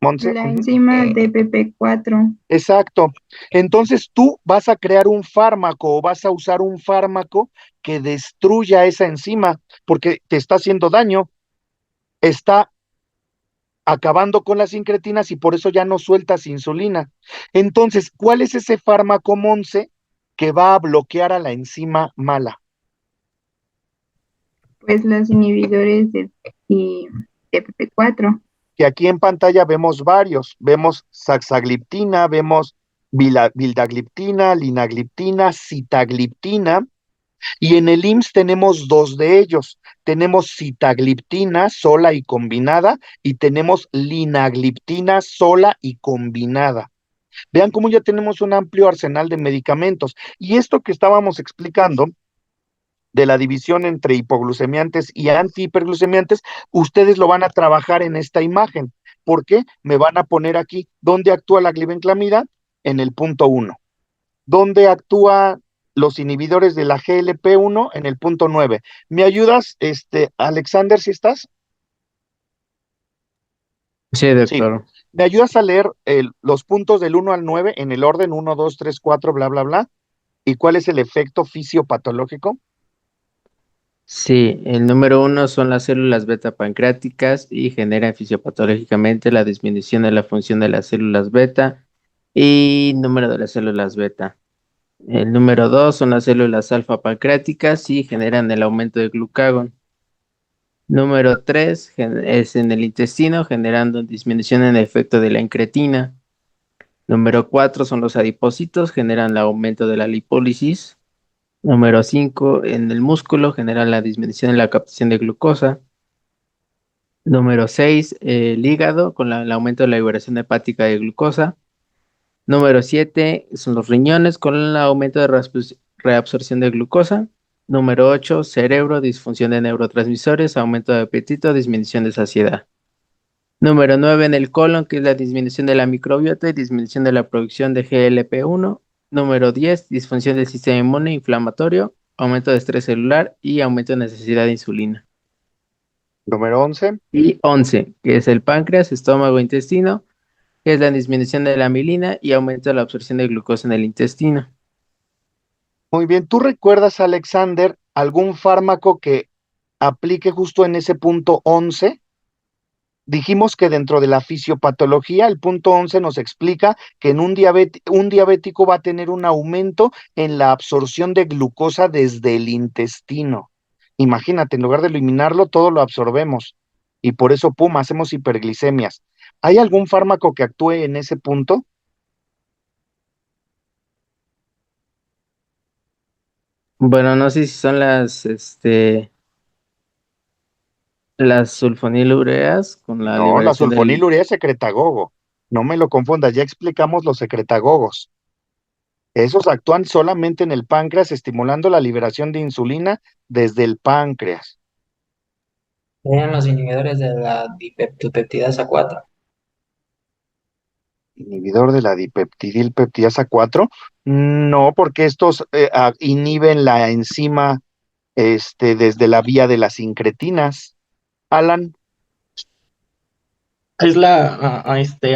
S13: La enzima DPP4.
S1: Exacto. Entonces tú vas a crear un fármaco o vas a usar un fármaco que destruya esa enzima porque te está haciendo daño, está acabando con las incretinas y por eso ya no sueltas insulina. Entonces, ¿cuál es ese fármaco, Monse, que va a bloquear a la enzima mala?
S13: Pues los inhibidores de DPP4.
S1: Que aquí en pantalla vemos varios, vemos saxagliptina, vemos vildagliptina, linagliptina, sitagliptina, y en el IMSS tenemos 2 de ellos. Tenemos sitagliptina sola y combinada y tenemos linagliptina sola y combinada. Vean cómo ya tenemos un amplio arsenal de medicamentos. Y esto que estábamos explicando de la división entre hipoglucemiantes y antihiperglucemiantes, ustedes lo van a trabajar en esta imagen. ¿Por qué? Me van a poner aquí dónde actúa la glibenclamida en el punto 1. ¿Dónde actúa los inhibidores de la GLP-1 en el punto 9? ¿Me ayudas, Alexander, si estás?
S5: Sí, doctor.
S1: Sí. ¿Me ayudas a leer los puntos del 1 al 9 en el orden 1, 2, 3, 4, bla, bla, bla? ¿Y cuál es el efecto fisiopatológico?
S5: Sí, el número 1 son las células beta pancreáticas y generan fisiopatológicamente la disminución de la función de las células beta y número de las células beta. El número 2 son las células alfa pancreáticas y generan el aumento de glucagón. Número 3 es en el intestino, generando disminución en el efecto de la incretina. Número 4 son los adipocitos, generan el aumento de la lipólisis. Número 5 en el músculo, generan la disminución en la captación de glucosa. Número 6 el hígado, con el aumento de la liberación hepática de glucosa. Número 7 son los riñones, con el aumento de reabsorción de glucosa. Número 8, cerebro, disfunción de neurotransmisores, aumento de apetito, disminución de saciedad. Número 9 en el colon, que es la disminución de la microbiota y disminución de la producción de GLP-1. Número 10, disfunción del sistema inmune inflamatorio, aumento de estrés celular y aumento de necesidad de insulina.
S1: Número 11.
S5: Y 11, que es el páncreas, estómago, intestino, que es la disminución de la mielina y aumento de la absorción de glucosa en el intestino.
S1: Muy bien, ¿tú recuerdas, Alexander, algún fármaco que aplique justo en ese punto 11? Dijimos que dentro de la fisiopatología, el punto 11 nos explica que en un diabético va a tener un aumento en la absorción de glucosa desde el intestino. Imagínate, en lugar de eliminarlo, todo lo absorbemos. Y por eso, pum, hacemos hiperglicemias. ¿Hay algún fármaco que actúe en ese punto?
S5: Bueno, no sé si son las sulfonilureas con la
S1: No, la
S5: liberación del...
S1: sulfonilurea es secretagogo. No me lo confundas, ya explicamos los secretagogos. Esos actúan solamente en el páncreas, estimulando la liberación de insulina desde el páncreas.
S14: Serían los inhibidores de la dipeptidasa 4.
S1: Inhibidor de la dipeptidilpeptidasa 4. No, porque estos inhiben la enzima desde la vía de las incretinas. Alan,
S2: Es la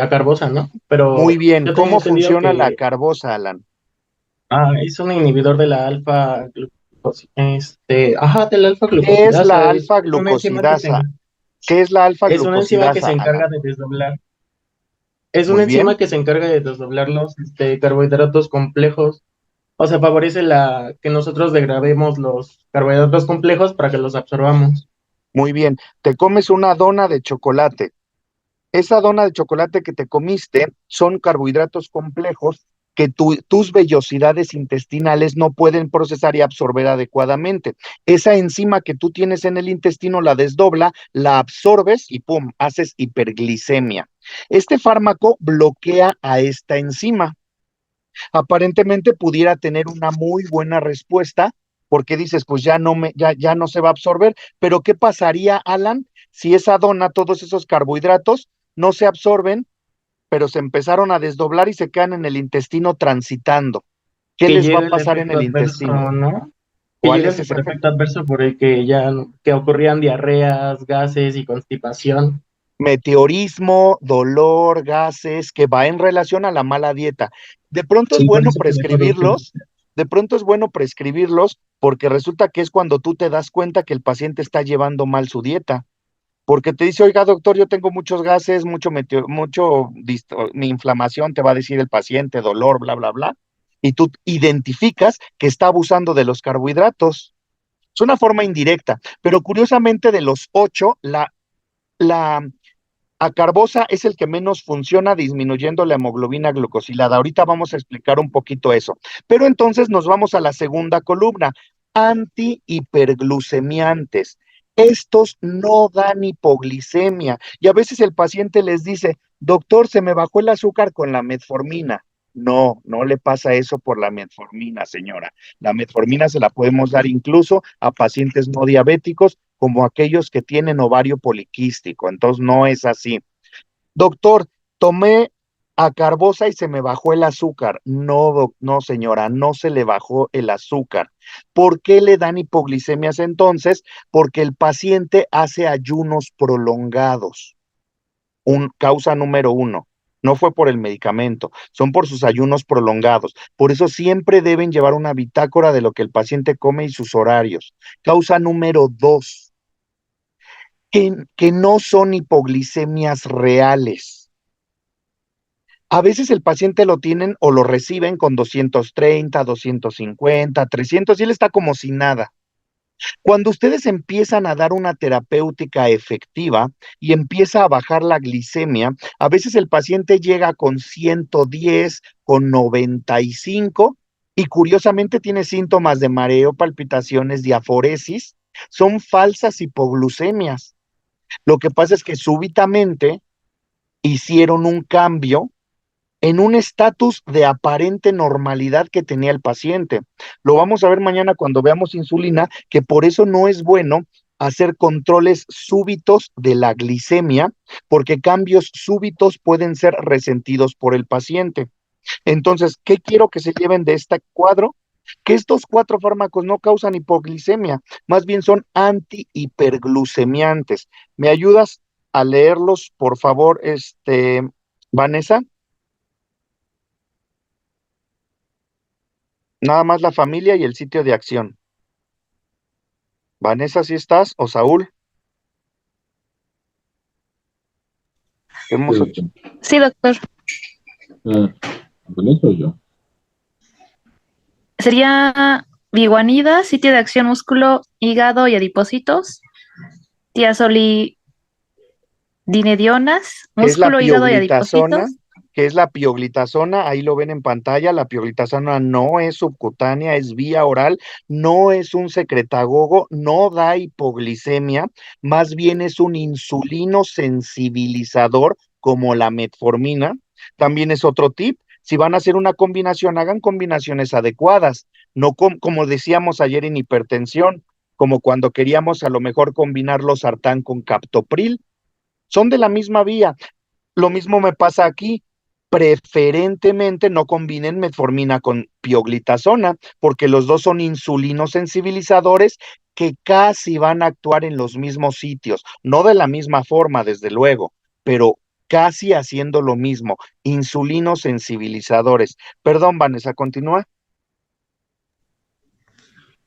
S2: acarbosa, ¿no?
S1: muy
S2: Pero
S1: bien.
S2: yo tenía
S1: ¿Cómo
S2: entendido
S1: funciona la
S2: que
S1: carbosa, Alan?
S2: es un inhibidor de la alfa del alfa
S1: ¿Qué es
S2: glucosidasa.
S1: la
S2: Es una enzima que
S1: alfa-glucosidasa? ¿Qué es la
S2: es una enzima que
S1: alfa-glucosidasa,
S2: se encarga
S1: Alan?
S2: de desdoblar. Es una
S1: Muy
S2: enzima
S1: bien,
S2: que se encarga de desdoblar los carbohidratos complejos. O sea, favorece que nosotros degrademos los carbohidratos complejos para que los absorbamos.
S1: muy bien. Te comes una dona de chocolate. Esa dona de chocolate que te comiste son carbohidratos complejos que tus vellosidades intestinales no pueden procesar y absorber adecuadamente. Esa enzima que tú tienes en el intestino la desdobla, la absorbes y ¡pum!, haces hiperglicemia. Este fármaco bloquea a esta enzima. Aparentemente pudiera tener una muy buena respuesta porque dices, pues ya no se va a absorber, pero ¿qué pasaría, Alan, si esa dona, todos esos carbohidratos no se absorben, pero se empezaron a desdoblar y se quedan en el intestino transitando? ¿Qué
S2: Que
S1: les va a
S2: llega el
S1: pasar en
S2: efecto
S1: el
S2: adverso,
S1: intestino?
S2: ¿no? Que
S1: ¿Cuál
S2: llega
S1: es
S2: el
S1: ese
S2: efecto
S1: efecto?
S2: adverso por el que que ocurrían diarreas, gases y constipación.
S1: Meteorismo, dolor, gases, que va en relación a la mala dieta. De pronto es
S2: Sí, por
S1: bueno
S2: eso quedé por último.
S1: prescribirlos porque resulta que es cuando tú te das cuenta que el paciente está llevando mal su dieta. Porque te dice, oiga, doctor, yo tengo muchos gases, mi inflamación, te va a decir el paciente, dolor, bla, bla, bla. Y tú identificas que está abusando de los carbohidratos. Es una forma indirecta, pero curiosamente de los 8, la acarbosa es el que menos funciona disminuyendo la hemoglobina glucosilada. Ahorita vamos a explicar un poquito eso. Pero entonces nos vamos a la segunda columna, antihiperglucemiantes. Estos no dan hipoglicemia y a veces el paciente les dice, doctor, se me bajó el azúcar con la metformina. No, no le pasa eso por la metformina, señora. La metformina se la podemos dar incluso a pacientes no diabéticos como aquellos que tienen ovario poliquístico. Entonces no es así. Doctor, tomé acarbosa y se me bajó el azúcar. No, no, señora, no se le bajó el azúcar. ¿Por qué le dan hipoglicemias entonces? Porque el paciente hace ayunos prolongados. Causa número 1. No fue por el medicamento, son por sus ayunos prolongados. Por eso siempre deben llevar una bitácora de lo que el paciente come y sus horarios. Causa número 2. Que no son hipoglicemias reales. A veces el paciente lo tienen o lo reciben con 230, 250, 300 y él está como si nada. Cuando ustedes empiezan a dar una terapéutica efectiva y empieza a bajar la glicemia, a veces el paciente llega con 110, con 95 y curiosamente tiene síntomas de mareo, palpitaciones, diaforesis. Son falsas hipoglucemias. Lo que pasa es que súbitamente hicieron un cambio en un estatus de aparente normalidad que tenía el paciente. Lo vamos a ver mañana cuando veamos insulina, que por eso no es bueno hacer controles súbitos de la glicemia, porque cambios súbitos pueden ser resentidos por el paciente. Entonces, ¿qué quiero que se lleven de este cuadro? Que estos 4 fármacos no causan hipoglicemia, más bien son antihiperglucemiantes. ¿Me ayudas a leerlos, por favor, Vanessa, nada más la familia y el sitio de acción. Vanessa, ¿sí estás? ¿O Saúl? Hemos...
S10: Sí, doctor.
S11: ¿Con eso yo?
S15: Sería biguanida, sitio de acción músculo, hígado y adipocitos, tiazolidinedionas,
S1: ¿Qué es la
S15: músculo, hígado y
S1: pioglitazona?
S15: adipocitos.
S1: ¿Qué es la pioglitazona? Ahí lo ven en pantalla. La pioglitazona no es subcutánea, es vía oral, no es un secretagogo, no da hipoglicemia, más bien es un insulino sensibilizador como la metformina. También es otro tip. Si van a hacer una combinación, hagan combinaciones adecuadas, no como decíamos ayer en hipertensión, como cuando queríamos a lo mejor combinar los sartán con captopril. Son de la misma vía. Lo mismo me pasa aquí. Preferentemente no combinen metformina con pioglitazona, porque los dos son insulinos sensibilizadores que casi van a actuar en los mismos sitios, no de la misma forma, desde luego, pero casi haciendo lo mismo, insulinos sensibilizadores. Perdón, Vanessa, continúa.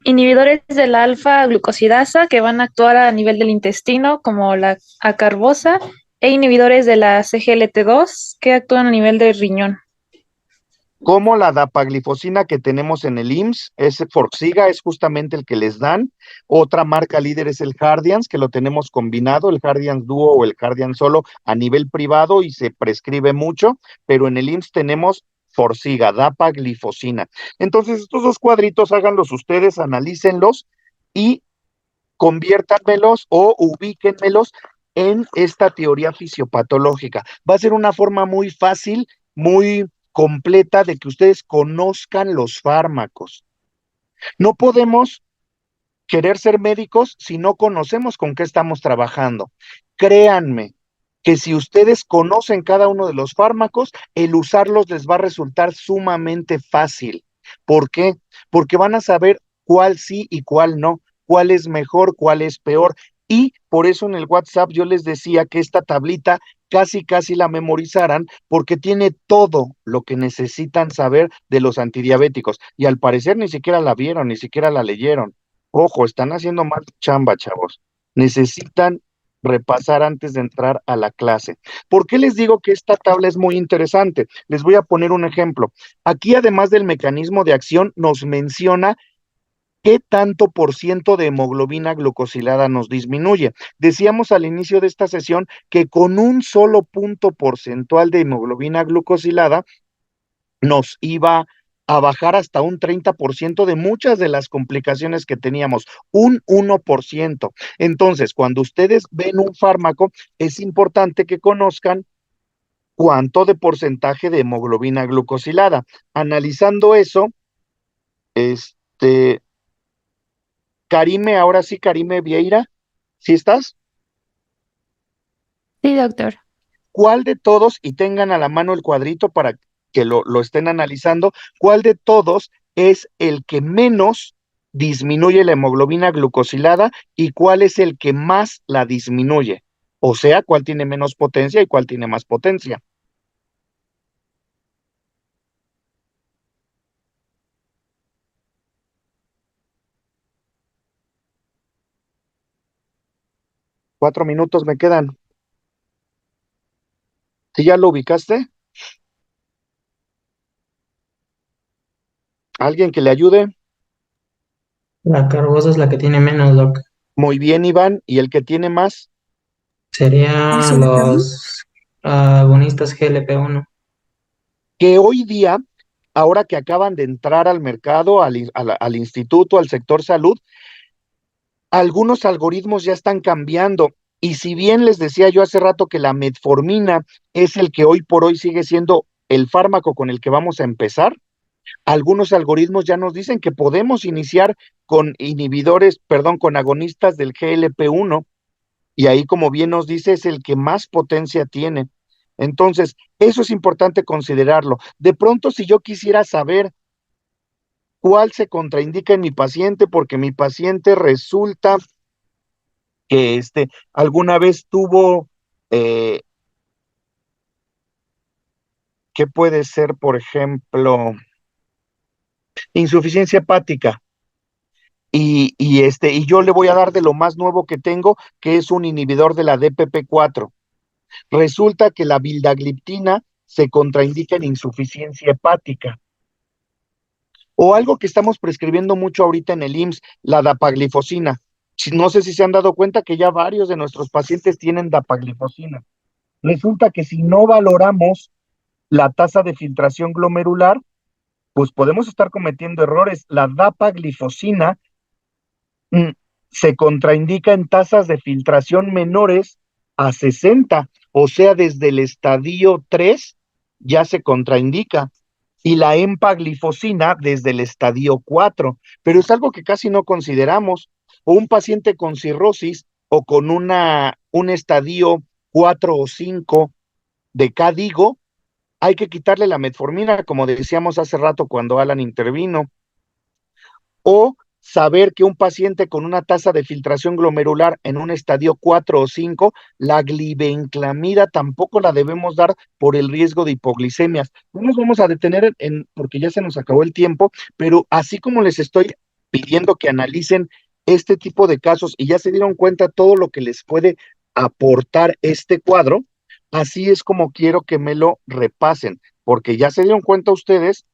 S15: Inhibidores de la alfa-glucosidasa que van a actuar a nivel del intestino, como la acarbosa, e inhibidores de la CGLT2 que actúan a nivel del riñón.
S1: Como la dapaglifosina que tenemos en el IMSS, ese Forxiga es justamente el que les dan. Otra marca líder es el Jardiance, que lo tenemos combinado, el Jardiance Duo o el Jardiance Solo a nivel privado y se prescribe mucho, pero en el IMSS tenemos Forxiga, dapaglifosina. Entonces, estos dos cuadritos háganlos ustedes, analícenlos y conviértanmelos o ubíquenmelos en esta teoría fisiopatológica. Va a ser una forma muy fácil, muy completa de que ustedes conozcan los fármacos. No podemos querer ser médicos si no conocemos con qué estamos trabajando. Créanme que si ustedes conocen cada uno de los fármacos, el usarlos les va a resultar sumamente fácil. ¿Por qué? Porque van a saber cuál sí y cuál no, cuál es mejor, cuál es peor. Y por eso en el WhatsApp yo les decía que esta tablita casi la memorizaran porque tiene todo lo que necesitan saber de los antidiabéticos. Y al parecer ni siquiera la vieron, ni siquiera la leyeron. Ojo, están haciendo mal chamba, chavos. Necesitan repasar antes de entrar a la clase. ¿Por qué les digo que esta tabla es muy interesante? Les voy a poner un ejemplo. Aquí, además del mecanismo de acción, nos menciona qué tanto por ciento de hemoglobina glucosilada nos disminuye. Decíamos al inicio de esta sesión que con un solo punto porcentual de hemoglobina glucosilada nos iba a bajar hasta un 30% de muchas de las complicaciones que teníamos, un 1%. Entonces, cuando ustedes ven un fármaco, es importante que conozcan cuánto de porcentaje de hemoglobina glucosilada. Analizando eso, Karime, ahora sí, Karime Vieira, ¿sí estás?
S10: Sí, doctor.
S1: ¿Cuál de todos, y tengan a la mano el cuadrito para que lo estén analizando, cuál de todos es el que menos disminuye la hemoglobina glucosilada y cuál es el que más la disminuye? O sea, cuál tiene menos potencia y cuál tiene más potencia. Cuatro minutos me quedan. ¿Sí ya lo ubicaste? ¿Alguien que le ayude?
S14: La carbosa es la que tiene menos, Doc.
S1: Muy bien, Iván. ¿Y el que tiene más?
S14: Serían los agonistas GLP-1.
S1: Que hoy día, ahora que acaban de entrar al mercado, al instituto, al sector salud, algunos algoritmos ya están cambiando. Y si bien les decía yo hace rato que la metformina es el que hoy por hoy sigue siendo el fármaco con el que vamos a empezar, algunos algoritmos ya nos dicen que podemos iniciar con inhibidores, perdón, con agonistas del GLP-1, y ahí, como bien nos dice, es el que más potencia tiene. Entonces, eso es importante considerarlo. De pronto, si yo quisiera saber cuál se contraindica en mi paciente, porque mi paciente resulta que alguna vez tuvo ¿Qué puede ser, por ejemplo, insuficiencia hepática? Y yo le voy a dar de lo más nuevo que tengo, que es un inhibidor de la DPP4. Resulta que la vildagliptina se contraindica en insuficiencia hepática. O algo que estamos prescribiendo mucho ahorita en el IMSS, la dapaglifosina. No sé si se han dado cuenta que ya varios de nuestros pacientes tienen dapaglifosina. Resulta que si no valoramos la tasa de filtración glomerular, pues podemos estar cometiendo errores. La dapaglifosina se contraindica en tasas de filtración menores a 60, o sea, desde el estadio 3 ya se contraindica, y la empaglifosina desde el estadio 4, pero es algo que casi no consideramos. O un paciente con cirrosis o con un estadio 4 o 5 de CADIGO, hay que quitarle la metformina, como decíamos hace rato cuando Alan intervino. O saber que un paciente con una tasa de filtración glomerular en un estadio 4 o 5, la glibenclamida tampoco la debemos dar por el riesgo de hipoglicemias. No nos vamos a detener porque ya se nos acabó el tiempo, pero así como les estoy pidiendo que analicen este tipo de casos y ya se dieron cuenta todo lo que les puede aportar este cuadro, así es como quiero que me lo repasen, porque ya se dieron cuenta ustedes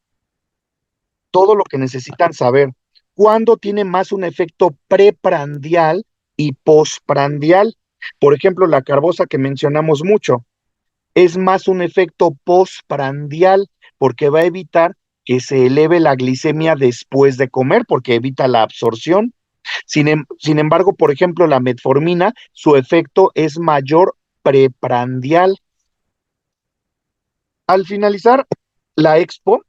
S1: todo lo que necesitan saber. ¿Cuándo tiene más un efecto preprandial y postprandial? Por ejemplo, la carbosa que mencionamos mucho, es más un efecto postprandial porque va a evitar que se eleve la glicemia después de comer, porque evita la absorción. Sin embargo, por ejemplo, la metformina, su efecto es mayor preprandial. Al finalizar la expo,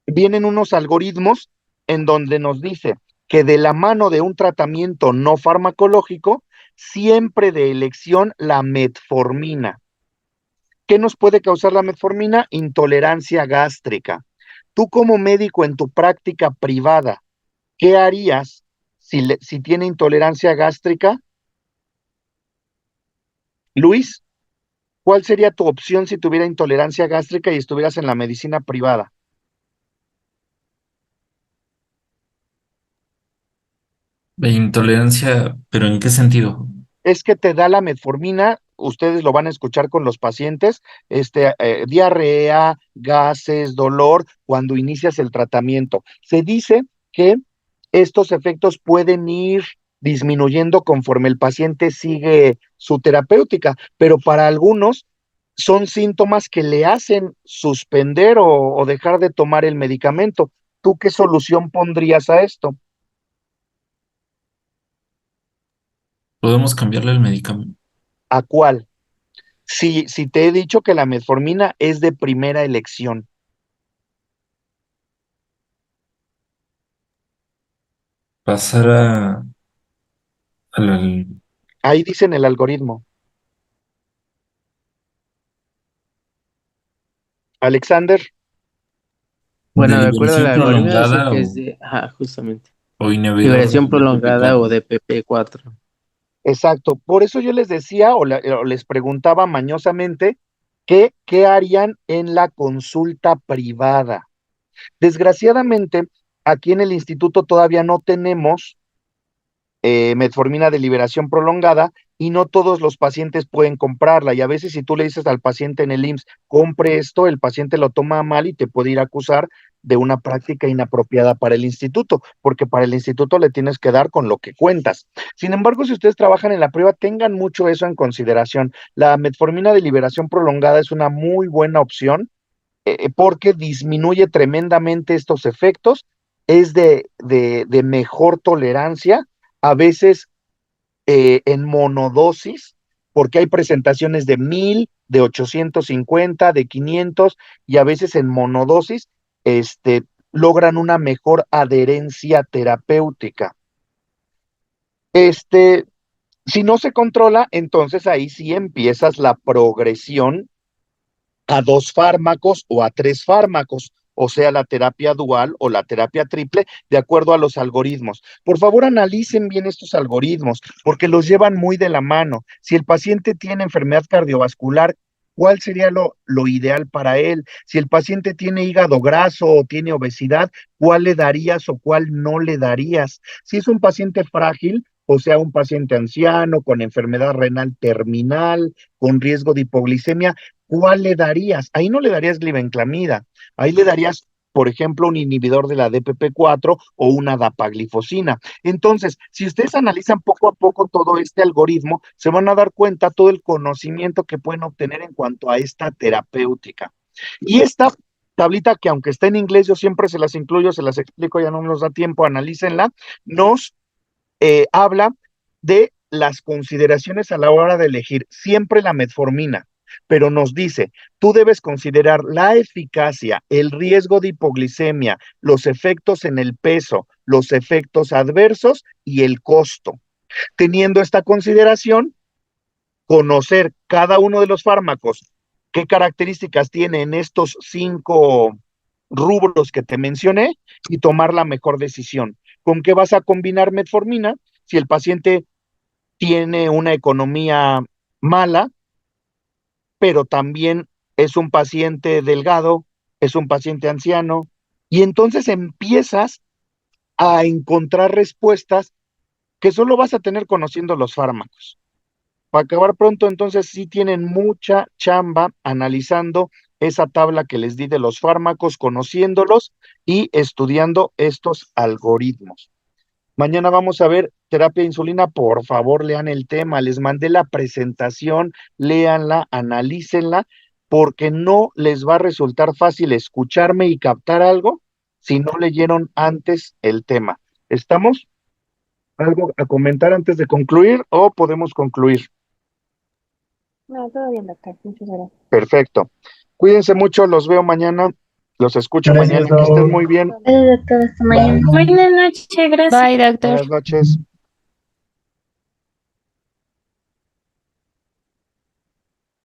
S1: vienen unos algoritmos en donde nos dice que de la mano de un tratamiento no farmacológico, siempre de elección la metformina. ¿Qué nos puede causar la metformina? Intolerancia gástrica. Tú como médico en tu práctica privada, ¿qué harías si tiene intolerancia gástrica? Luis, ¿cuál sería tu opción si tuviera intolerancia gástrica y estuvieras en la medicina privada?
S8: Intolerancia, pero ¿en qué sentido?
S1: Es que te da la metformina, ustedes lo van a escuchar con los pacientes, diarrea, gases, dolor, cuando inicias el tratamiento. Se dice que estos efectos pueden ir disminuyendo conforme el paciente sigue su terapéutica, pero para algunos son síntomas que le hacen suspender o dejar de tomar el medicamento. ¿Tú qué solución pondrías a esto?
S8: Podemos cambiarle el medicamento.
S1: ¿A cuál? Si te he dicho que la metformina es de primera elección.
S8: Pasar al
S1: Ahí dicen el algoritmo. Alexander,
S8: de
S5: Bueno, de acuerdo al
S8: liberación
S5: algoritmo dice
S8: prolongada
S5: que es de, justamente,
S8: o inhibidor de
S5: liberación prolongada o
S8: DPP4.
S5: de PP4.
S1: exacto. Por eso yo les decía o les preguntaba mañosamente qué harían en la consulta privada. Desgraciadamente, aquí en el instituto todavía no tenemos metformina de liberación prolongada y no todos los pacientes pueden comprarla. Y a veces si tú le dices al paciente en el IMSS, compre esto, el paciente lo toma mal y te puede ir a acusar de una práctica inapropiada para el instituto, porque para el instituto le tienes que dar con lo que cuentas. Sin embargo, si ustedes trabajan en la prueba, tengan mucho eso en consideración. La metformina de liberación prolongada es una muy buena opción porque disminuye tremendamente estos efectos, es de mejor tolerancia, a veces en monodosis, porque hay presentaciones de 1000, de 850, de 500, y a veces en monodosis logran una mejor adherencia terapéutica. Si no se controla, entonces ahí sí empiezas la progresión a 2 fármacos o a 3 fármacos, o sea, la terapia dual o la terapia triple, de acuerdo a los algoritmos. Por favor, analicen bien estos algoritmos, porque los llevan muy de la mano. Si el paciente tiene enfermedad cardiovascular, ¿Cuál sería lo ideal para él? Si el paciente tiene hígado graso o tiene obesidad, ¿cuál le darías o cuál no le darías? Si es un paciente frágil, o sea, un paciente anciano con enfermedad renal terminal, con riesgo de hipoglicemia, ¿cuál le darías? Ahí no le darías glibenclamida, ahí le darías, por ejemplo, un inhibidor de la DPP4 o una dapaglifosina. Entonces, si ustedes analizan poco a poco todo este algoritmo, se van a dar cuenta todo el conocimiento que pueden obtener en cuanto a esta terapéutica. Y esta tablita, que aunque está en inglés, yo siempre se las incluyo, se las explico, ya no nos da tiempo, analícenla, nos habla de las consideraciones a la hora de elegir siempre la metformina, pero nos dice, tú debes considerar la eficacia, el riesgo de hipoglicemia, los efectos en el peso, los efectos adversos y el costo. Teniendo esta consideración, conocer cada uno de los fármacos, qué características tiene en estos 5 rubros que te mencioné y tomar la mejor decisión. ¿Con qué vas a combinar metformina? Si el paciente tiene una economía mala, pero también es un paciente delgado, es un paciente anciano, y entonces empiezas a encontrar respuestas que solo vas a tener conociendo los fármacos. Para acabar pronto, entonces sí tienen mucha chamba analizando esa tabla que les di de los fármacos, conociéndolos y estudiando estos algoritmos. Mañana vamos a ver terapia de insulina. Por favor, lean el tema. Les mandé la presentación, léanla, analícenla, porque no les va a resultar fácil escucharme y captar algo si no leyeron antes el tema. ¿Estamos? ¿Algo a comentar antes de concluir o podemos concluir?
S12: No, todo bien, doctor. Muchas gracias.
S1: Perfecto. Cuídense mucho, los veo mañana, los escucho
S11: Gracias,
S1: mañana, que estén
S11: Doc.
S1: muy bien.
S10: Doctor, hasta mañana. Buenas noches, gracias.
S15: Bye, doctor.
S1: Buenas noches.